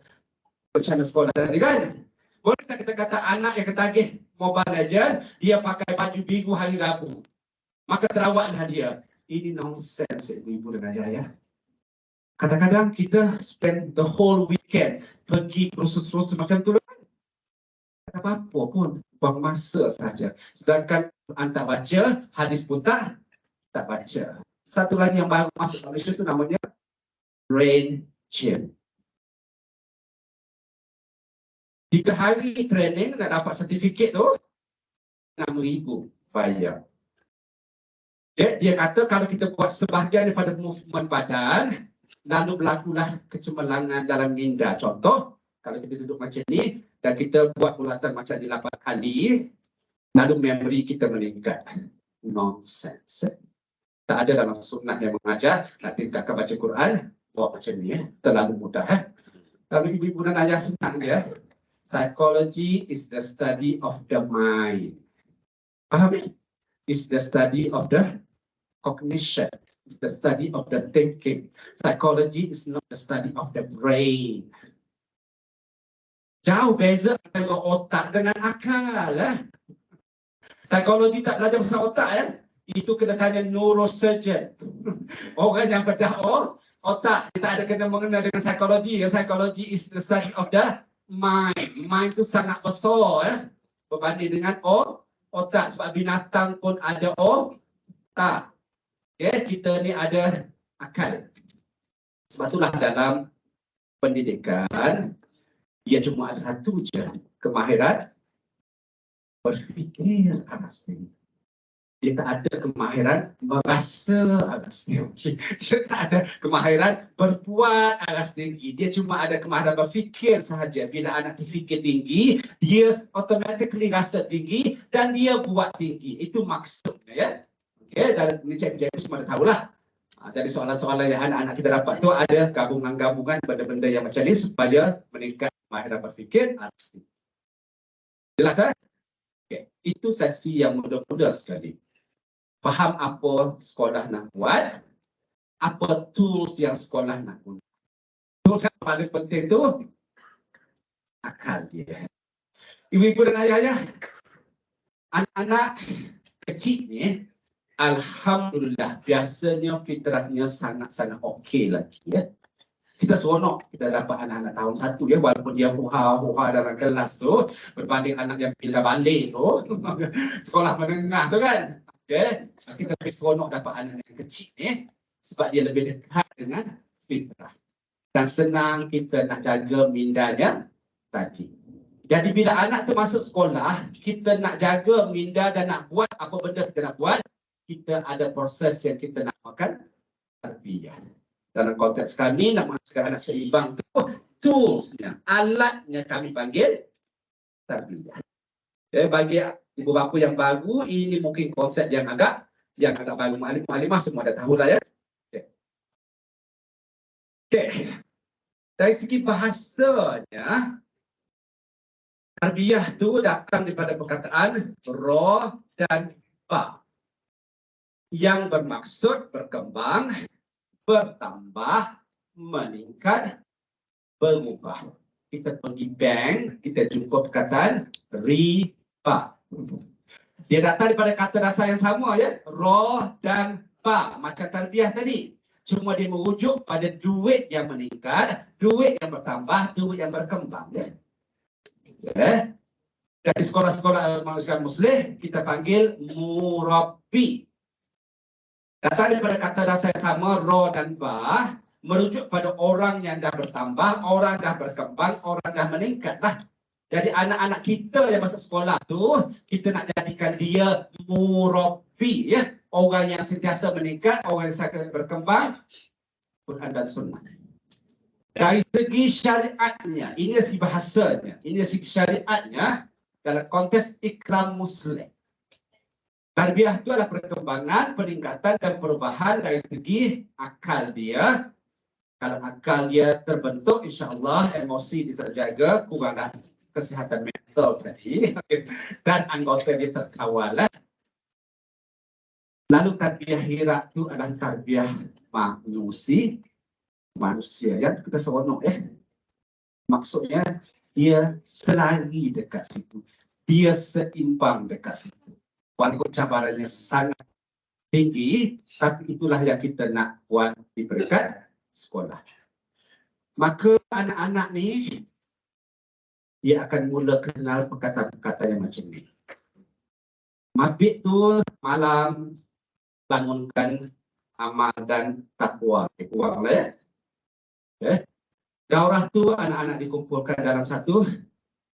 bencana sekolah tadi kan, boleh tak kita kata anak yang ketagih Mobile Legends, dia pakai baju biru hari Rabu, maka terawatlah dia. Ini nonsense ibu dan ayah ya. Kadang-kadang kita spend the whole weekend pergi kursus-kursus macam tu kan. Tak apa-apa pun, buang masa saja. Sedangkan Quran tak baca, hadis pun tak baca. Satu lagi yang baru masuk ke Malaysia tu namanya brain gym. 3 hari training nak dapat sertifikat tu 6,000 bayar. Dia kata kalau kita buat sebahagian daripada movement badan, lalu berlakulah kecemerlangan dalam minda. Contoh, kalau kita duduk macam ni dan kita buat bulatan macam ni 8 kali, lalu memori kita meningkat. Nonsense. Tak ada dalam sunnah yang mengajar nak tingkatkan baca Quran, buat macam ni. Terlalu mudah. Lalu ibu-ibu dan ayah senang je. Psychology is the study of the mind. Faham tak? It's the study of the cognition. It's the study of the thinking. Psychology is not the study of the brain. Jauh beza antara otak dengan akal. Psikologi tak belajar pasal otak ya. Itu kena tanya neurosurgeon. Orang yang bedah otak. Kita ada kena mengenal dengan psikologi. Psikologi is the study of the mind. Mind itu sangat besar ya. Berbanding dengan otak. Sebab binatang pun ada otak. Okay, kita ni ada akal. Sebab itulah dalam pendidikan, dia cuma ada satu je, kemahiran berfikir atas diri. Dia tak ada kemahiran merasa atas diri. Dia tak ada kemahiran berbuat atas diri. Dia cuma ada kemahiran berfikir sahaja. Bila anak berfikir tinggi, dia automatically rasa tinggi dan dia buat tinggi. Itu maksudnya ya. Okay, dan ini cikgu semua dah tahulah. Jadi soalan-soalan yang anak-anak kita dapat tu ada gabungan-gabungan benda-benda yang macam ni supaya meningkat kemahiran berfikir atas diri. Jelas kan? Okay. Itu sesi yang mudah-mudah sekali. Faham apa sekolah nak buat, apa tools yang sekolah nak guna. Tools yang paling penting tu akal dia. Ibu-ibu dan ayah-ayah, anak-anak kecil ni, alhamdulillah, biasanya fitrahnya sangat-sangat okey lagi. Ya. Kita seronok kita dapat anak-anak tahun 1 ya, walaupun dia huha-huha dalam kelas tu berbanding anak yang pindah balik tu sekolah menengah tu kan. Okay. Kita lebih seronok dapat anak yang kecil ni sebab dia lebih dekat dengan fitrah dan senang kita nak jaga mindanya tadi. Jadi bila anak tu masuk sekolah, kita nak jaga minda dan nak buat apa benda kita nak buat, kita ada proses yang kita namakan tarbiyah. Dalam konteks kami nak menghasilkan anak seimbang tu, toolsnya, alatnya kami panggil tarbiyah. Okay, bagi ibu bapa yang baru, ini mungkin konsep yang agak baru. Maklimah semua dah tahu lah ya. Okay. Dari segi bahasanya, tarbiyah tu datang daripada perkataan roh dan ba yang bermaksud berkembang, bertambah, meningkat, berubah. Kita pergi bank, kita jumpa perkataan riba. Dia datang daripada kata dasar yang sama ya, roh dan ba macam tarbiyah tadi. Cuma dia merujuk pada duit yang meningkat, duit yang bertambah, duit yang berkembang ya. Dari sekolah-sekolah manusia Muslim kita panggil murabbi. Datang daripada kata dasar yang sama roh dan ba, merujuk pada orang yang dah bertambah, orang dah berkembang, orang dah meningkat lah. Jadi anak-anak kita yang masuk sekolah tu kita nak jadikan dia murabbi ya, orang yang sentiasa meningkat, orang yang sentiasa berkembang, Quran dan Sunnah. Dari segi syariatnya, ini segi bahasanya, ini segi syariatnya dalam konteks ikram Muslim. Tarbiyah itu adalah perkembangan, peningkatan dan perubahan dari segi akal dia. Kalau akal dia terbentuk, insya-Allah emosi dia terjaga, kuranglah kesihatan mental tadi, dan anggota dia terkawal. Lalu tarbiyah hira itu adalah tarbiyah manusia yang kita seronok ya. Maksudnya dia selari dekat situ, dia seimbang dekat situ. Walaupun cabarannya sangat tinggi, tapi itulah yang kita nak buat di peringkat sekolah. Maka anak-anak ni dia akan mula kenal perkataan-perkataan yang macam ni. Mabit tu malam, bangunkan amal dan takwa. Kurang lah ya. Okay. Daurah tu anak-anak dikumpulkan dalam satu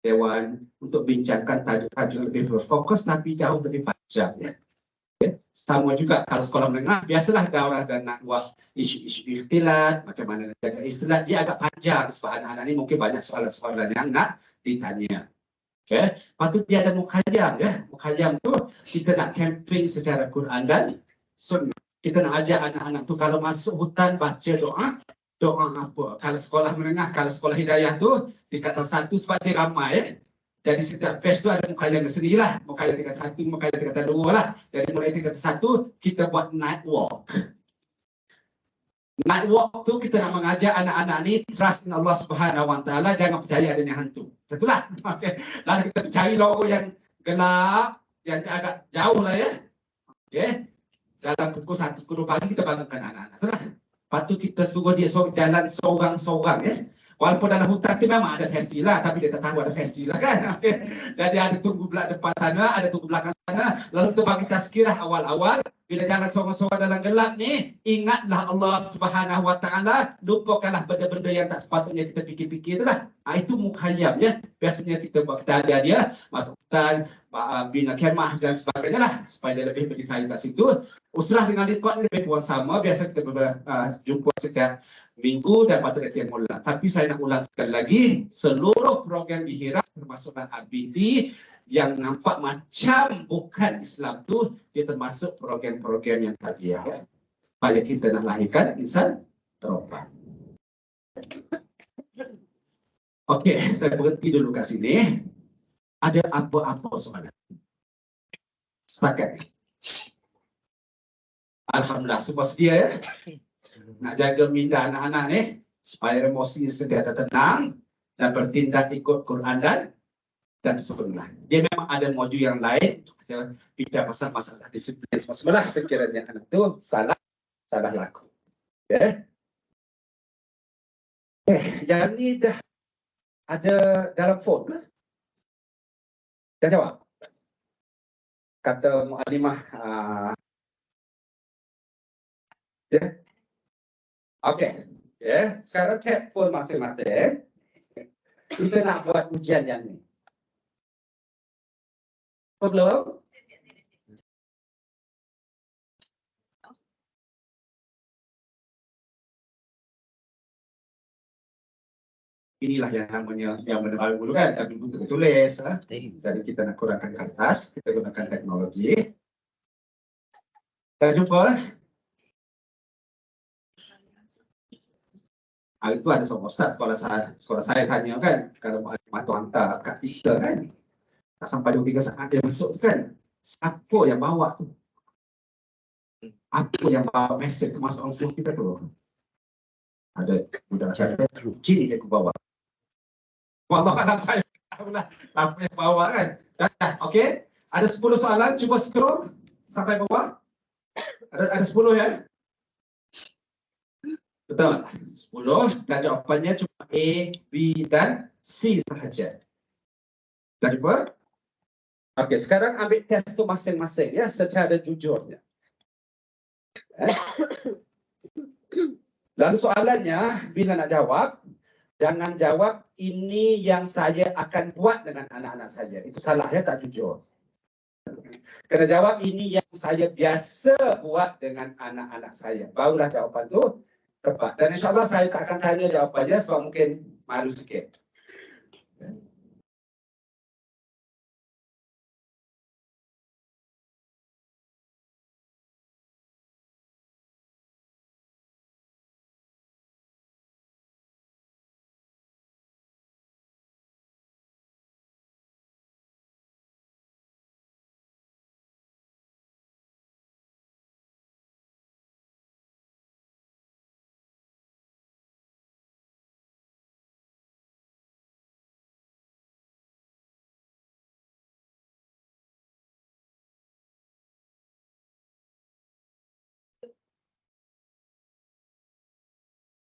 dewan untuk bincangkan tajuk-tajuk lebih berfokus tapi jauh lebih panjang ya. Okay. Sama juga kalau sekolah menengah, biasalah daurah dan nak buat isu-isu ikhtilat, macam mana nak jaga ikhtilat, dia agak panjang sebab anak-anak ni mungkin banyak soalan-soalan yang nak ditanya. Okay. Lepas tu dia ada mukhayyam ya. Mukhayyam tu kita nak camping secara Quran dan Sunnah. Kita nak ajak anak-anak tu kalau masuk hutan baca doa. Doa apa? Kalau sekolah menengah, kalau sekolah hidayah tu di kata satu sebab dia ramai ya. Jadi setiap batch tu ada mukhayyam sendirilah. Mukhayyam tingkat 1, mukhayyam tingkat 2 lah. Jadi mulai tingkat 1 kita buat night walk. Night walk tu kita nak mengajak anak-anak ni trust in Allah Subhanahu Wa Taala, jangan percaya adanya hantu. Itulah. Okey. Lalu kita cari lorong yang gelap, yang agak jauh lah ya. Okey. Dalam pukul 1, pukul 2 pagi kita bangunkan anak-anak. Itulah. Lepas tu kita suruh dia jalan seorang-seorang ya. Walaupun dalam hutan tu memang ada fesi lah, tapi dia tak tahu ada fesi lah kan. Jadi ada tunggu belakang depan sana, ada tunggu belakang sana. Lalu tu bagi tazkirah awal-awal. Bila jalan seorang-seorang dalam gelap ni, ingatlah Allah Subhanahu Wa Taala, lupakanlah benda-benda yang tak sepatutnya kita fikir-fikir tu lah. Itu mukhayyam ya. Biasanya kita buat, kita ajar dia masuk hutan, bina kemah dan sebagainya lah, supaya dia lebih berdikari kat situ. Usrah dengan liqat lebih kurang sama. Biasa kita jumpa setiap minggu dan patut latihan ulang. Tapi saya nak ulang sekali lagi, seluruh program di Hira termasuk ABT yang nampak macam bukan Islam tu, dia termasuk program-program yang tarbiyah. Supaya kita nak lahirkan insan terhormat. Okey, saya berhenti dulu kat sini. Ada apa-apa soalan? Setakat ni. Alhamdulillah, semua sedia ya. Nak jaga minda anak-anak ni supaya emosi sentiasa tenang dan bertindak ikut Quran dan sunnah. Dia memang ada modul yang lain untuk kita bicara pasal masalah disiplin semua sekiranya anak tu salah laku. Okay. Yang ni dah ada dalam phone ke? Dah jawab? Kata Mu'alimah. Ya. Okey. Ya. Sekarang tap phone masing-masing. Kita nak buat ujian yang ni. Belum? Inilah yang namanya yang menarik dulu kan, tapi kita tulis. Jadi kita nak kurangkan kertas, kita gunakan teknologi. Dah jumpa? Itu ada seorang ustaz sekolah saya tanya kan, kalau mata hantar kat kita kan, tak sampai 2-3 saat dia masuk tu kan, siapa yang bawa tu? Apa yang bawa mesej tu masuk orang kita tu? Ada budak cakap, ciri dia aku bawa. Wallah alam saya tahulah apa yang bawa kan. Okey, ada 10 soalan, cuba scroll sampai bawah. Ada 10 ya? Betul. 10 dan jawapannya cuma A, B dan C sahaja. Dah jumpa? Okey, sekarang ambil test tu masing-masing ya secara jujurnya. Lalu soalannya bila nak jawab, jangan jawab ini yang saya akan buat dengan anak-anak saya. Itu salah ya, tak jujur. Kena jawab ini yang saya biasa buat dengan anak-anak saya. Barulah jawapan tu tepat. Dan insyaAllah saya tak akan tanya jawapannya sebab mungkin malu sikit.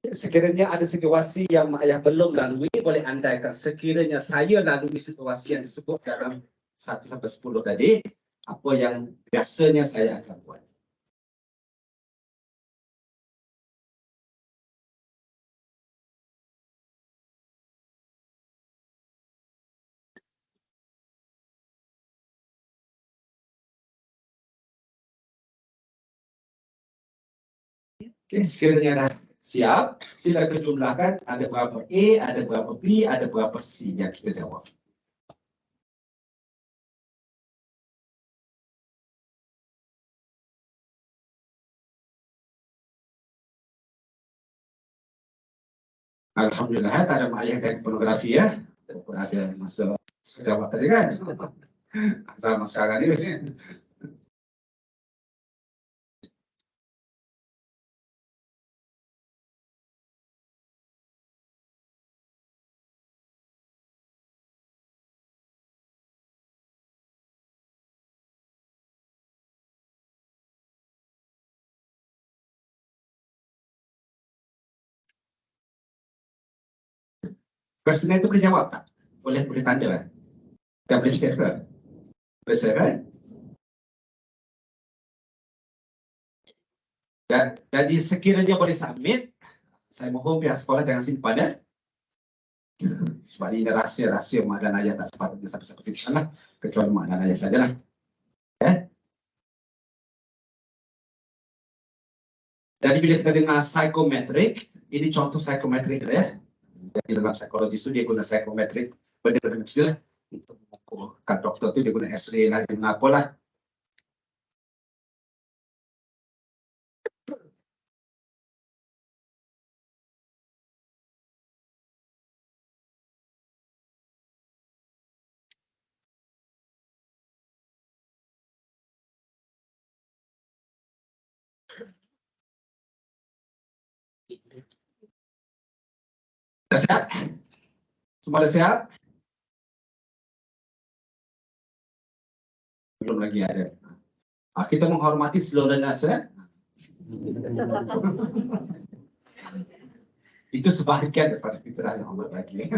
Sekiranya ada situasi yang mak ayah belum lalui, boleh andaikan sekiranya saya lalui situasi yang disebut dalam 1 sampai 10 tadi, apa yang biasanya saya akan buat. Okay, sekiranya dah siap, sila kejumlahkan ada berapa A, ada berapa B, ada berapa C yang kita jawab. Alhamdulillah, tak ada mak ayah dan pornografi ya. Walaupun ada masa sejawab tadi kan. Zaman sekarang ni. Questionnaire itu boleh jawab tak? Boleh tanda kan? Tak boleh save ke? Boleh save kan? Jadi sekiranya boleh submit, saya mohon pihak sekolah jangan simpan ya. Sebab ini rahsia mak dan ayah tak sepatutnya siapa-siapa simpan lah. Kecuali mak dan ayah sajalah. Jadi bila kita dengar psikometrik, ini contoh psikometrik ya. Jadi dalam psikologi itu dia guna psikometrik, benda-benda macam lah. Untuk mengukurkan doktor tu dia guna X-ray lah, dia guna apalah. Dah siap? Semua dah siap? Belum lagi ada. Kita menghormati slow learners ya. Itu sebahagian daripada fitrah yang Allah bagi.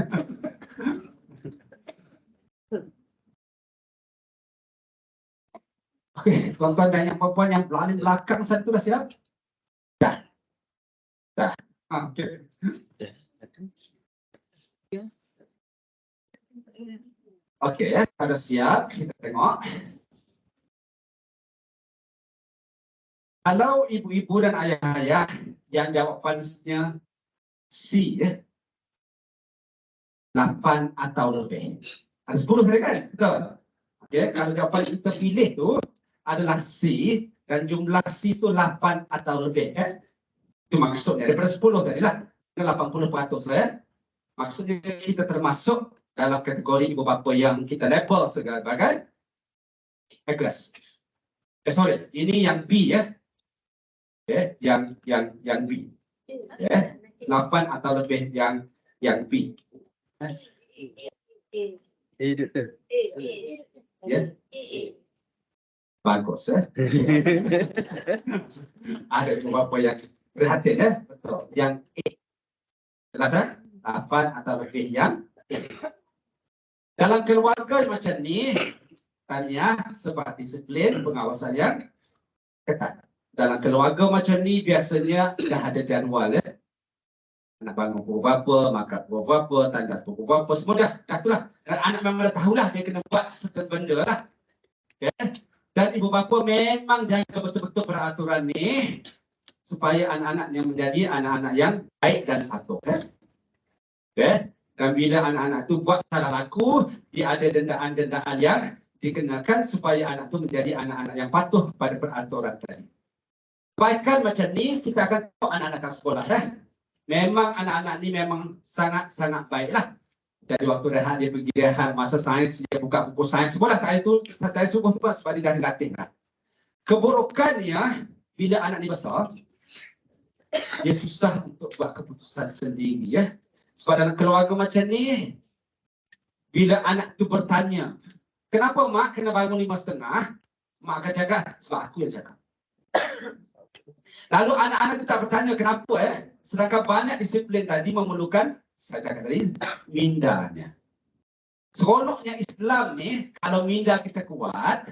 Okey, tuan-tuan dan yang puan-puan yang paling belakang satu dah siap? Dah. Dah. Okey. Okey ya, ada siap, kita tengok. Kalau ibu-ibu dan ayah-ayah yang jawapannya C ya. 8 atau lebih. Ada 10 tadi kan? Betul. Okey, kalau jawapan kita pilih tu adalah C dan jumlah C itu 8 atau lebih ya. Itu maksudnya daripada 10 tadi lah. 80% lah ya. Maksudnya kita termasuk dalam kategori ibu bapa yang kita label sebagai Agnes. Sorry, ini yang B ya. Okay, yang B. Ya. 8 atau lebih yang B. Ya. Bagus ya. Ada ibu bapa yang prihatin ya. Betul. Yang A. Jelas ya? 8 atau lebih yang A. Dalam keluarga macam ni, tanya sebab disiplin pengawasan yang ketat. Dalam keluarga macam ni biasanya dah ada jadual ya. Nak bangun pukul berapa, makan pukul berapa, tandas pukul berapa, semua dah itulah. Dan anak memang dah tahulah dia kena buat certain benda lah. Okay. Dan ibu bapa memang jaga betul-betul peraturan ni supaya anak-anaknya menjadi anak-anak yang baik dan patuh. Okay. Dan bila anak-anak tu buat salah laku, dia ada dendaan-dendaan yang dikenakan supaya anak tu menjadi anak-anak yang patuh pada peraturan tadi. Kebaikan macam ni kita akan tengok anak-anak kat sekolah ya. Memang anak-anak ni memang sangat-sangat baiklah. Jadi waktu rehat dia pergi rehat masa sains dia buka buku sains semua dah tak sungguh tu sebab dia dah dilatih lah. Keburukannya bila anak ni besar dia susah untuk buat keputusan sendiri ya. Sebab dalam keluarga macam ni bila anak tu bertanya, kenapa mak kena bangun 5:30? Mak akan cakap sebab aku yang cakap. Lalu anak-anak itu tak bertanya kenapa sedangkan banyak disiplin tadi memerlukan saya cakap tadi mindanya. Seronoknya Islam ni kalau minda kita kuat,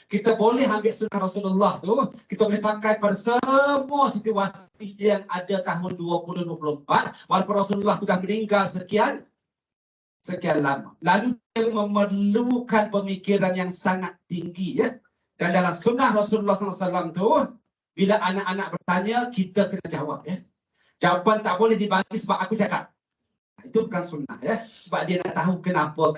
kita boleh ambil sunnah Rasulullah tu, kita boleh pakai pada semua situasi yang ada tahun 2024 walaupun Rasulullah sudah meninggal sekian lama. Lalu dia memerlukan pemikiran yang sangat tinggi ya. Dan dalam sunnah Rasulullah SAW tu bila anak-anak bertanya, kita kena jawab ya. Jawapan tak boleh dibagi sebab aku cakap. Itu bukan sunnah ya. Sebab dia nak tahu kenapa.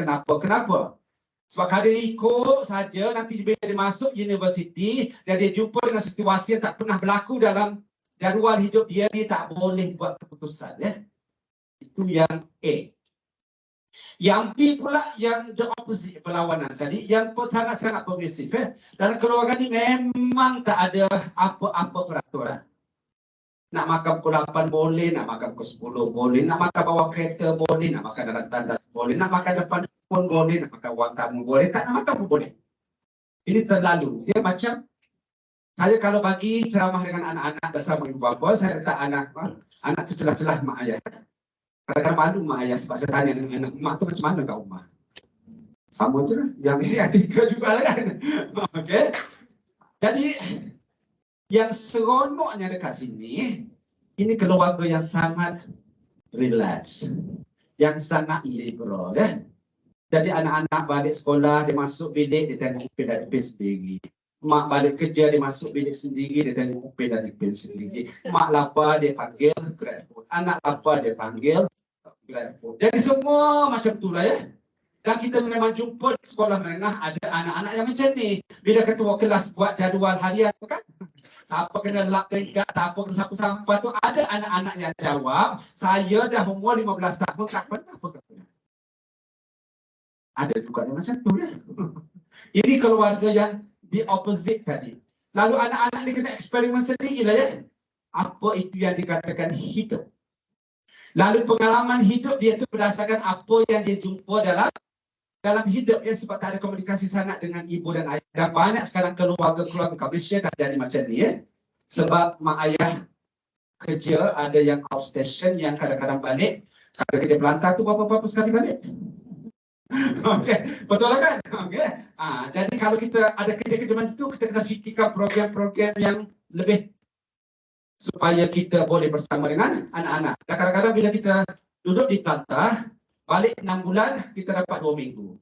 Sebab kalau dia ikut saja, nanti bila dia masuk universiti dan dia jumpa dengan situasi yang tak pernah berlaku dalam jadual hidup dia, dia tak boleh buat keputusan ya. Itu yang A. Yang B pula yang the opposite berlawanan tadi yang sangat-sangat permisif ya. Dalam keluarga ni memang tak ada apa-apa peraturan. Nak makan pukul 8 boleh, nak makan pukul 10 boleh, nak makan bawah kereta boleh, nak makan dalam tandas boleh, nak makan depan pun boleh, nak makan ruang tamu boleh, tak nak makan pun boleh. Ini terlalu. Ya macam saya kalau bagi ceramah dengan anak-anak bersama ibu bapa, saya letak anak tu celah-celah mak ayah. Kadang-kadang malu mak ayah sebab saya tanya dengan anak, mak tu macam mana kat rumah? Sama je lah. Yang ini etika juga lah kan. Okay. Jadi, yang seronoknya dekat sini, ini keluarga yang sangat relax. Yang sangat liberal. Jadi anak-anak balik sekolah, dia masuk bilik, dia tengok upin dan ipin sendiri. Mak balik kerja, dia masuk bilik sendiri, dia tengok upin dan ipin sendiri. Mak lapar, dia panggil GrabFood. Anak lapar, dia panggil GrabFood. Jadi semua macam itulah ya. Dan kita memang jumpa di sekolah menengah ada anak-anak yang macam ni. Bila ketua kelas buat jadual harian kan? Siapa kena lap tingkat, siapa kena sapu sampah tu, ada anak-anak yang jawab, saya dah umur 15 tahun, tak pernah pun. Ada juga yang macam tu ya. Ini keluarga yang di opposite tadi. Lalu anak-anak ni kena eksperimen sendiri lah ya. apa itu yang dikatakan hidup. Lalu pengalaman hidup dia itu berdasarkan apa yang dia jumpa dalam hidup dia, sebab tak ada komunikasi sangat dengan ibu dan ayah. Dan banyak sekarang keluarga-keluarga Malaysia dah jadi macam ni ya. Sebab mak ayah kerja, ada yang outstation, yang kadang-kadang balik. Kalau kerja pelantar tu berapa-berapa sekali balik. Okey, betul lah kan? Okey. Jadi kalau kita ada kerja-kerja macam tu, kita kena fikirkan program-program yang lebih supaya kita boleh bersama dengan anak-anak. Dan kadang-kadang bila kita duduk di pelantar, balik 6 bulan, kita dapat 2 minggu.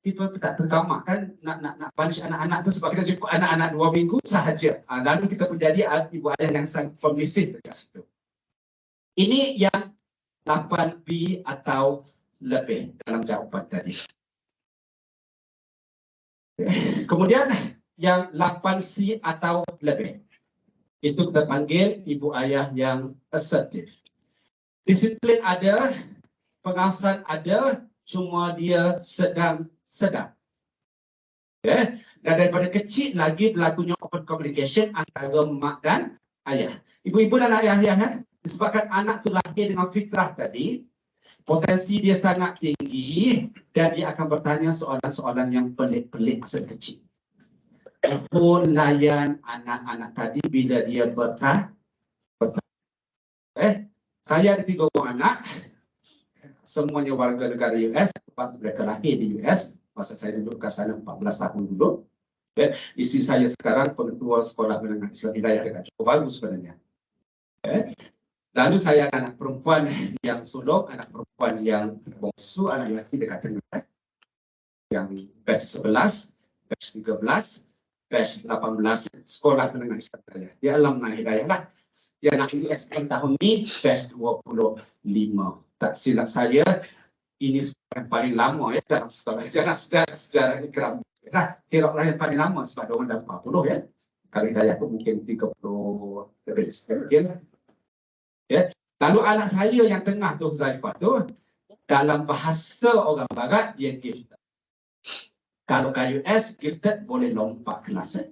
Kita tak tergamak kan nak punish anak-anak tu sebab kita jumpa anak-anak 2 minggu sahaja. Lalu kita menjadi ibu ayah yang sangat permisif dekat situ. Ini yang 8B atau lebih dalam jawapan tadi. Kemudian yang 8C atau lebih. Itu kita panggil ibu ayah yang assertif. Disiplin ada, pengawasan ada, cuma dia sedang. Okay. Dan daripada kecil lagi berlakunya open communication antara mak dan ayah. Ibu-ibu dan ayah-ayah, disebabkan anak tu lahir dengan fitrah tadi, potensi dia sangat tinggi dan dia akan bertanya soalan-soalan yang pelik-pelik masa kecil. Pun layan anak-anak tadi bila dia bertanya. Saya ada 3 orang anak, semuanya warga negara US, sebab mereka lahir di US. Masa saya duduk kat sana 14 tahun dulu. Isteri saya sekarang pengetua sekolah menengah Islam Hidayah dekat cukup bagus sebenarnya. Lalu saya anak perempuan yang sulung, anak perempuan yang bongsu, anak lelaki dekat tengah. Yang batch 11, batch 13, batch 18, sekolah menengah Islam Hidayah. Dia alumni Hidayah lah. Dia anak US tahun ni, batch 25. Tak silap saya, ini yang paling lama ya dalam sekolah. Sejarah ikram. Kira-kira yang paling lama sebab orang dah 40 ya. Kalau Hidayah tu mungkin 30 lebih mungkin. Ya. Lalu anak saya yang tengah tu, Zaifah tu, dalam bahasa orang barat dia gifted. Kalau kat US gifted boleh lompat kelas.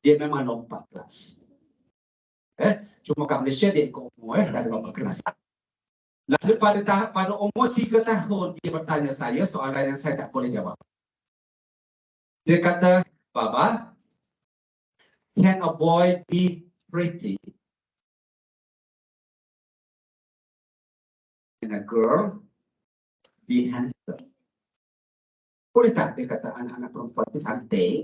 Dia memang lompat kelas. Cuma kat Malaysia dia ikut umur tak ada lompat kelas. Lalu pada umur 3 tahun dia bertanya saya soalan yang saya tak boleh jawab. Dia kata, Baba, can a boy be pretty and a girl be handsome? Boleh tak dia kata anak-anak perempuan itu cantik,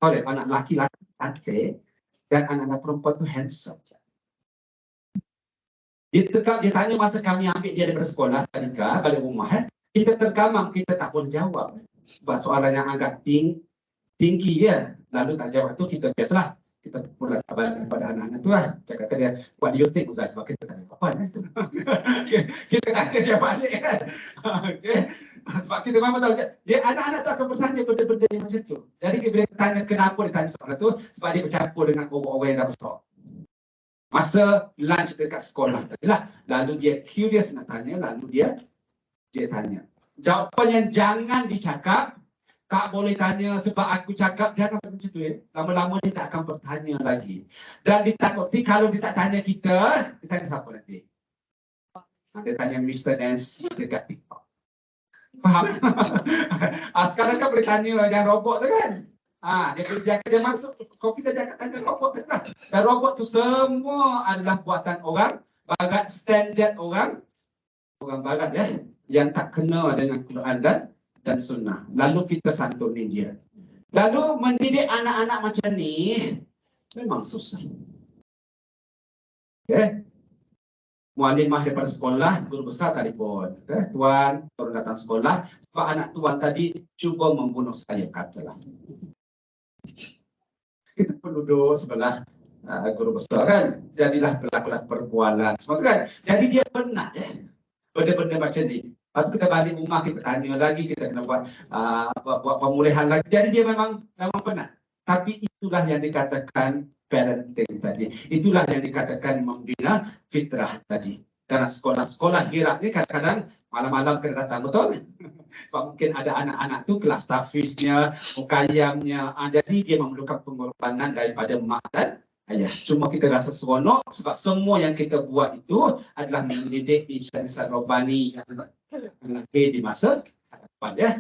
anak laki-laki cantik dan anak-anak perempuan itu handsome? Dia tanya masa kami ambil dia daripada sekolah tadika balik rumah, kita tergamam, kita tak boleh jawab. Sebab soalan yang agak tinggi dia. Lalu tak jawab tu kita biasalah. Kita pula balik kepada anak-anak tu lah. Cakap ke dia, what do you think Ustaz? Sebab kita tak ada apa-apa. Kita tanya dia balik kan. Sebab kita memang tahu. Dia anak-anak tu akan bertanya benda-benda yang macam tu. Jadi bila kita tanya kenapa dia tanya soalan tu, sebab dia bercampur dengan orang-orang yang dah besar. Masa lunch dekat sekolah tadi lah. Lalu dia curious nak tanya, lalu dia tanya. Jawapan yang jangan dicakap, tak boleh tanya sebab aku cakap, jangan macam tu ya. Lama-lama dia tak akan bertanya lagi. Dan ditakuti kalau dia tak tanya kita, dia tanya siapa nanti? Dia tanya Mr. Nancy dekat TikTok. Faham? Sekarang kan boleh tanya yang robot tu kan? Dia masuk, kalau kita jangan tanya robot tu kan. Dan robot tu semua adalah buatan orang barat, standard orang barat ya, yang tak kena dengan Quran dan sunnah. Lalu kita santunin dia. Lalu mendidik anak-anak macam ni memang susah. Okay. Mualimah daripada sekolah, guru besar telefon. Tuan, baru datang sekolah sebab anak tuan tadi cuba membunuh saya, katalah. Kita pun duduk sebelah guru besar kan. Jadilah berlakulah perbualan semua kan. Jadi dia penat ya. Benda-benda macam ni. Lepas kita balik rumah, kita tanya lagi, kita kena buat pemulihan lagi. Jadi dia memang penat. Tapi itulah yang dikatakan parenting tadi. Itulah yang dikatakan membina fitrah tadi. Karena sekolah-sekolah hirap ni kadang-kadang malam-malam kena datang, betul? Sebab mungkin ada anak-anak tu kelas tahfiznya, mukayamnya. Jadi dia memerlukan pengorbanan daripada mak dan ayah. Cuma kita rasa seronok sebab semua yang kita buat itu adalah mendidik insan-insan rohani yang lahir di masa hadapan ya.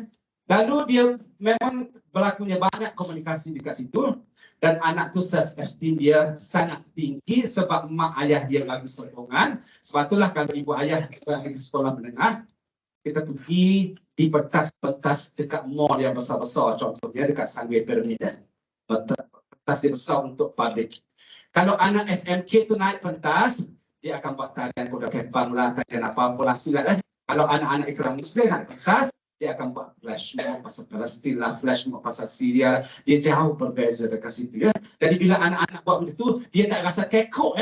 Lalu dia memang berlakunya banyak komunikasi dekat situ dan anak tu self-esteem dia sangat tinggi sebab mak ayah dia bagi sokongan. Sebab itulah kalau ibu ayah pergi sekolah menengah, kita pergi di pentas-pentas dekat mall yang besar-besar, contohnya dekat Sunway Pyramid ya. Pentas dia besar untuk public. Kalau anak SMK tu naik pentas, dia akan buat tarian kuda kepang lah, tarian apa-apa lah silat lah. Kalau anak-anak Ikram Muslim naik pentas, dia akan buat flash mob pasal Palestin lah, flash mob pasal Syria. Dia jauh berbeza dekat situ ya. Jadi bila anak-anak buat begitu, dia tak rasa kekok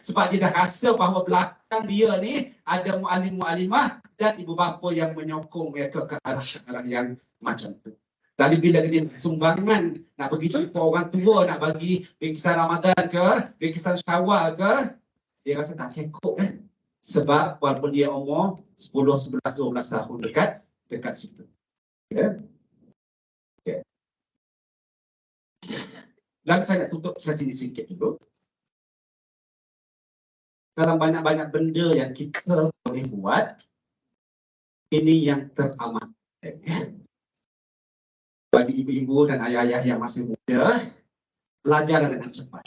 sebab dia dah rasa bahawa belakang dia ni ada mu'alim-mu'alimah dan ibu bapa yang menyokong mereka ke arah yang macam tu. Tapi bila dia sumbangan nak bagi jumpa orang tua, nak bagi bingkisan Ramadan ke, bingkisan Syawal ke, dia rasa tak kekok sebab walaupun dia umur 10, 11, 12 tahun dekat situ. Okay. Okay. Dan saya nak tutup sesi ini sikit dulu. Dalam banyak-banyak benda yang kita boleh buat, ini yang teramat bagi ibu-ibu dan ayah-ayah yang masih muda, belajar dengan cepat.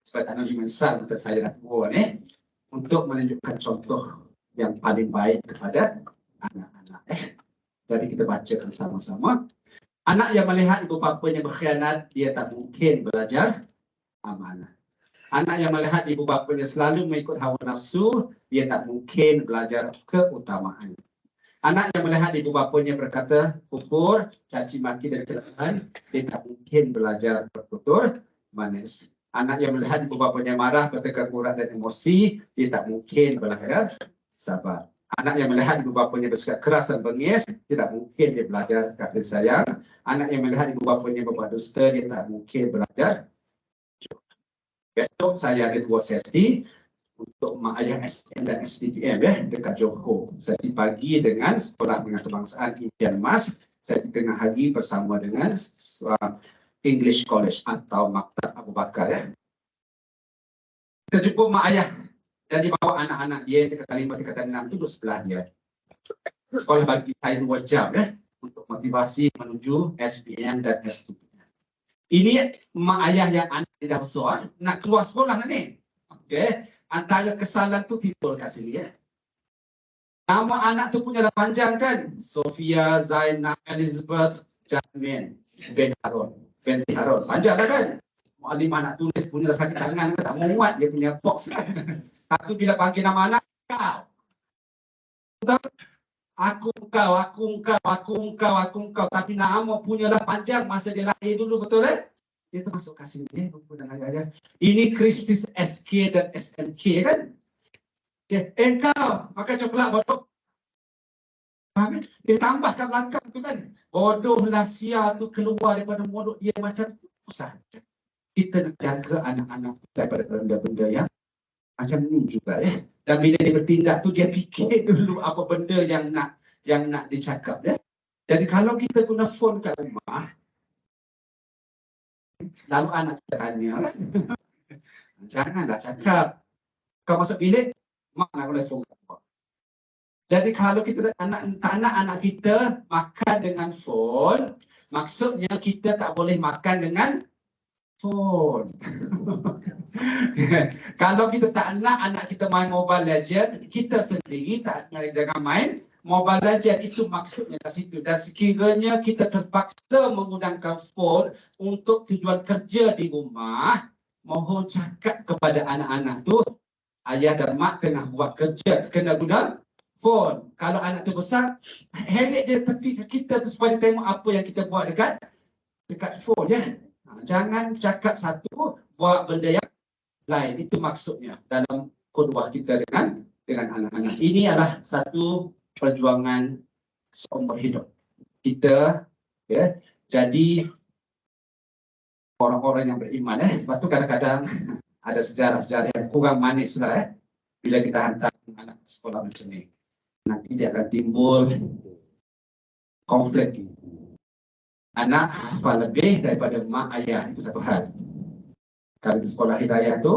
Sebab tak nak menyesal untuk saya nak tua ni, untuk menunjukkan contoh yang paling baik kepada anak-anak. Jadi kita bacakan sama-sama. Anak yang melihat ibu bapanya berkhianat, dia tak mungkin belajar amanah. Anak yang melihat ibu bapanya selalu mengikut hawa nafsu, dia tak mungkin belajar keutamaan. Anak yang melihat ibu bapanya berkata kufur, caci maki dan kelemahan, dia tak mungkin belajar bertutur manis. Anak yang melihat ibu bapanya marah, bertekad murah dan emosi, dia tak mungkin belajar sabar. Anak yang melihat ibu bapanya bersikap keras dan bengis, tidak mungkin dia belajar kasih sayang. Anak yang melihat ibu bapanya berbuat dusta, dia tak mungkin belajar. Besok saya ada 2 sesi untuk mak ayah SN dan STPM dekat Johor. Sesi pagi dengan Sekolah Menengah Kebangsaan Impian Mas, sesi tengah hari bersama dengan English College atau Maktab Abu Bakar Kita jumpa mak ayah dan dibawa anak-anak dia tingkatan 5, tingkatan 6 itu sebelah dia. Sekolah bagi saya 2 jam untuk motivasi menuju SPM dan STPM. Ini mak ayah yang anak tidak besar nak keluar sekolah ni. Okey. Antara kesalahan tu timbul kat sini Nama anak tu punya dah panjang kan? Sofia, Zainab, Elizabeth, Jasmine, binti Harun. Panjang lah kan? Mu'alimah nak tulis punya dah sakit tangan, tak muat dia punya box kan? Tapi bila panggil nama anak, kau. Aku. Tapi nama punya dah panjang masa dia lahir dulu, betul Dia termasuk kasih ni, buku dan ayah. Ini Kristus SK dan SMK kan? Okay. Engkau makan coklat bodoh. Dia tambah kat belakang tu kan. Bodohlah sia tu keluar daripada mulut dia macam tu saja. Kita nak jaga anak-anak daripada benda-benda yang macam ni juga Dan bila dia bertindak tu dia fikir dulu apa benda yang nak dicakap Jadi kalau kita guna phone kat rumah, lalu anak kita tanya, janganlah cakap. Kau masuk bilik, mak nak telefon kau. Jadi kalau kita tak nak anak kita makan dengan phone, maksudnya kita tak boleh makan dengan phone. Kalau kita tak nak anak kita main Mobile Legend, kita sendiri tak jangan main Mobile Legend. Itu maksudnya kat situ. Dan sekiranya kita terpaksa menggunakan phone untuk tujuan kerja di rumah, mohon cakap kepada anak-anak tu, ayah dan mak tengah buat kerja, kena guna phone. Kalau anak tu besar, heret dia tepi kita tu supaya tengok apa yang kita buat dekat phone Jangan cakap satu, buat benda yang lain. Itu maksudnya dalam khutbah kita dengan anak-anak. Ini adalah satu perjuangan seumur hidup kita jadi orang-orang yang beriman sebab tu kadang-kadang ada sejarah-sejarah yang kurang manis lah bila kita hantar anak sekolah macam ni, nanti dia akan timbul konflik. Anak hafal lebih daripada mak ayah, itu satu hal. Kalau di sekolah hidayah tu,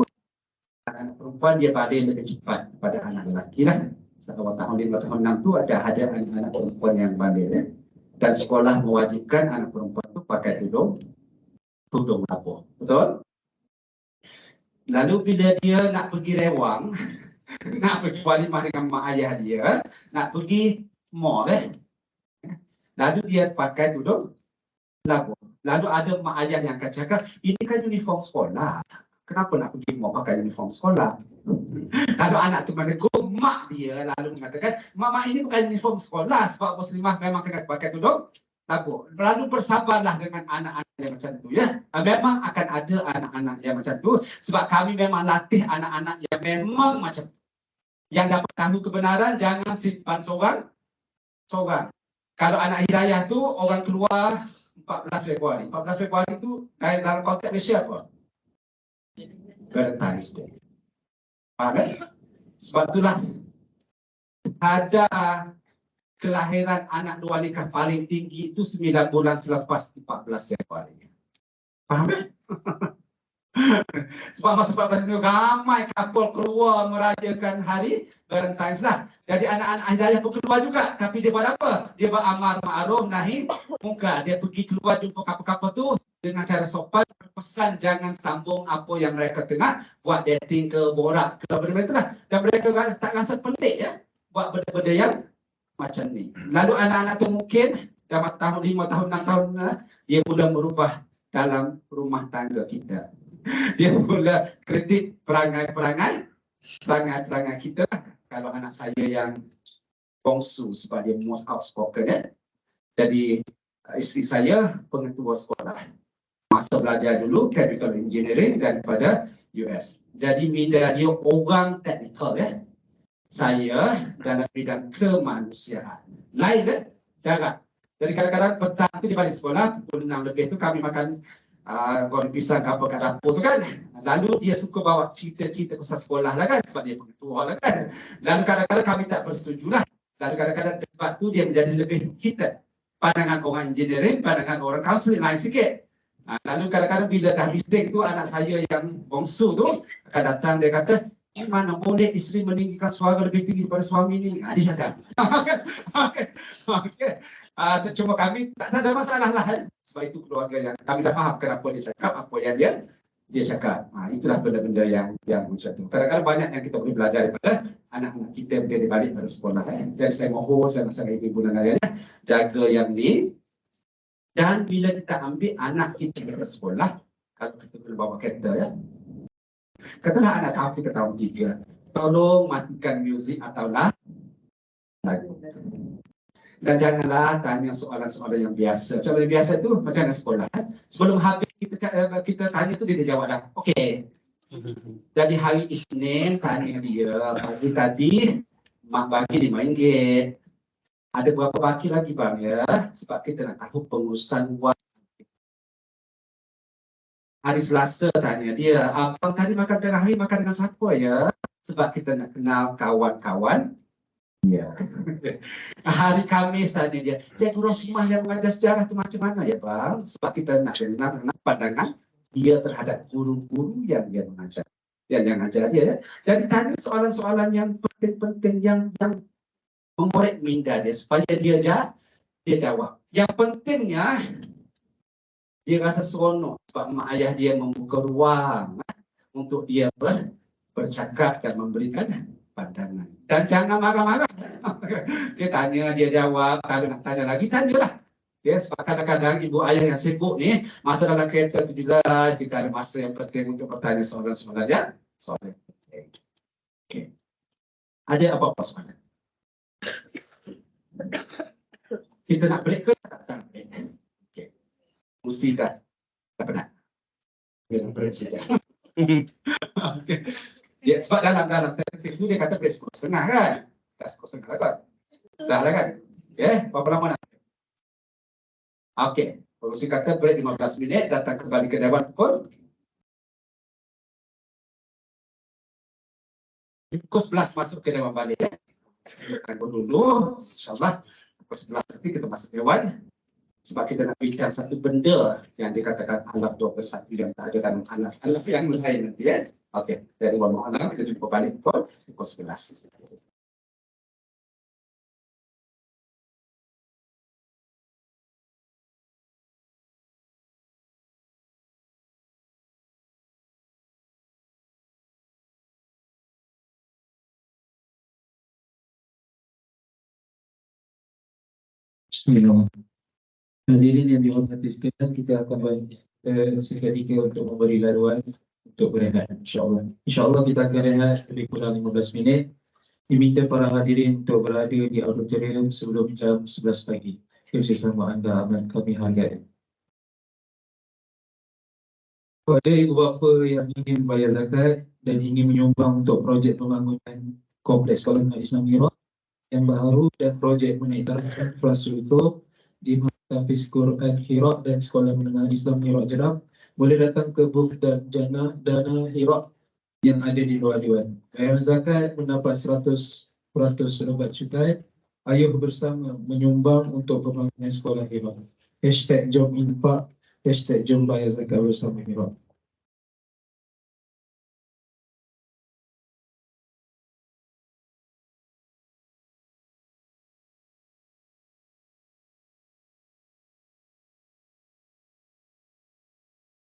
anak perempuan dia balik lebih cepat pada anak lelaki lah. Selama tahun 5 tahun 6 tu ada anak perempuan yang balik ya. Dan sekolah mewajibkan anak perempuan tu pakai tudung lapor. Betul? Lalu bila dia nak pergi rewang, nak pergi walimah dengan mak ayah dia, nak pergi mall lalu dia pakai tudung lapor. Lalu ada mak ayah yang akan cakap, ini kan uniform sekolah. Kenapa nak pergi mall pakai uniform sekolah? Lalu anak tu menegur mak dia lalu mengatakan, mak ini bukan uniform sekolah sebab muslimah memang kena pakai tudung lapor. Lalu bersabarlah dengan anak-anak yang macam tu ya. Memang akan ada anak-anak yang macam tu sebab kami memang latih anak-anak yang memang macam tu. Yang dapat tahu kebenaran jangan simpan seorang. Kalau anak hidayah tu orang keluar 14 Februari. 14 Februari tu dalam konteks Malaysia apa? Valentine's Day. Faham kan? Sebab itulah ada kelahiran anak dua nikah paling tinggi itu 9 bulan selepas 14 Januari. Faham kan? Sebab masa 14 Januari ramai couple keluar merayakan hari Valentine's lah. Jadi anak-anak hidayah pun keluar juga. Tapi dia buat apa? Dia beramar ma'ruf nahi munkar. Dia pergi keluar jumpa couple-couple tu dengan cara sopan, berpesan jangan sambung apa yang mereka tengah buat dating ke borak ke benda-benda itulah. Dan mereka tak rasa pelik ya buat benda-benda yang macam ni. Lalu anak-anak tu mungkin dalam tahun 5 tahun 6 tahun dia mula merubah dalam rumah tangga kita. Dia mula kritik perangai-perangai kita. Kalau anak saya yang bongsu sebab dia most outspoken ya. Jadi isteri saya pengetua sekolah. Masa belajar dulu chemical engineering daripada US. Jadi minda dia orang teknikal ya. Saya dalam bidang kemanusiaan. Lain cara. Jadi kadang-kadang petang tu di balik sekolah pukul 6 lebih tu kami makan goreng pisang ke apa kat dapur tu kan. Lalu dia suka bawa cerita-cerita pasal sekolah lah kan sebab dia pengetua lah kan. Lalu kadang-kadang kami tak bersetuju lah. Lalu kadang-kadang debat tu dia menjadi lebih heated. Pandangan orang engineering, pandangan orang counseling lain sikit. Lalu kadang-kadang bila dah mistake tu anak saya yang bongsu tu akan datang dia kata, mana boleh isteri meninggikan suara lebih tinggi daripada suami ni? Dia cakap. Okay. Cuma kami tak ada masalah lah. Sebab itu keluarga yang kami dah faham kenapa dia cakap, apa yang dia cakap. Itulah benda-benda yang macam tu. Kadang-kadang banyak yang kita boleh belajar daripada anak-anak kita bila dia balik pada sekolah. Dan saya mohon, saya rasa ibu dan ayahnya jaga yang ni. Dan bila kita ambil anak kita ke sekolah, kalau kita boleh bawa kereta ya, katalah anak tahap kita tahun 3, tolong matikan muzik atau lagu. Dan janganlah tanya soalan-soalan yang biasa. Soalan yang biasa tu macam mana sekolah. Sebelum habis kita tanya tu dia jawab dah. Okey. Jadi hari Isnin tanya dia, pagi tadi mak bagi RM5. Ada berapa baki lagi bang ya? Sebab kita nak tahu pengurusan wang. Hari Selasa tanya dia, abang tadi makan tengah hari makan dengan siapa ya? Sebab kita nak kenal kawan-kawan. Ya. Hari Khamis tanya dia, Cikgu Rosimah yang mengajar sejarah tu macam mana ya bang? Sebab kita nak kenal pandangan dia terhadap guru-guru yang dia mengajar. Yang ajar dia ya. Jadi tanya soalan-soalan yang penting-penting yang mengorek minda dia supaya dia jawab. Yang pentingnya dia rasa seronok sebab mak ayah dia membuka ruang untuk dia bercakap dan memberikan pandangan. Dan jangan marah-marah. Dia tanya, dia jawab. Kalau nak tanya lagi, tanyalah. Ya, sebab kadang-kadang ibu ayah yang sibuk ni, masa dalam kereta tu jelas, kita ada masa yang penting untuk bertanya soalan-soalan ya. Soalan. Okay. Ada apa-apa soalan? Kita nak break ke tak? Okay. Mesti dah penat. Dia nak break saja. Okay. Ya, sebab dalam telefon tu dia kata break 10.30 kan? Tak 10.30 lah kan? Dah lah kan? Okay, berapa lama nak? Okay, pengurusi kata break 15 minit, datang kembali ke Dewan pukul 11 masuk ke Dewan balik ya. Kita akan dulu, insyaAllah pukul 11 nanti kita masuk Dewan. Sebab kita nak bincang satu benda yang dikatakan alaf 21 yang tak ada dalam alaf yang lain nanti kan. Okey, dari wallahu a'lam kita jumpa balik pukul 11. Hadirin yang dihormati sekalian, kita akan seketika untuk memberi laluan untuk berehat, insyaAllah. InsyaAllah kita akan rehat lebih kurang 15 minit. Diminta para hadirin untuk berada di auditorium sebelum jam 11 pagi. Kerjasama anda amat kami hargai. Kepada ibu bapa yang ingin bayar zakat dan ingin menyumbang untuk projek pembangunan kompleks sekolah menengah Islam Iraq yang baru dan projek menaikkan infrastruktur di Hafiz Quran Iraq dan Sekolah Menengah Islam Iraq Jeddah, boleh datang ke booth dan dana Iraq yang ada di luar Dewan. Bayaran zakat mendapat 100% rebat cukai. Ayuh bersama menyumbang untuk pembangunan sekolah Iraq. #JomInfak, #Jom Bayar Zakat Bersama Iraq.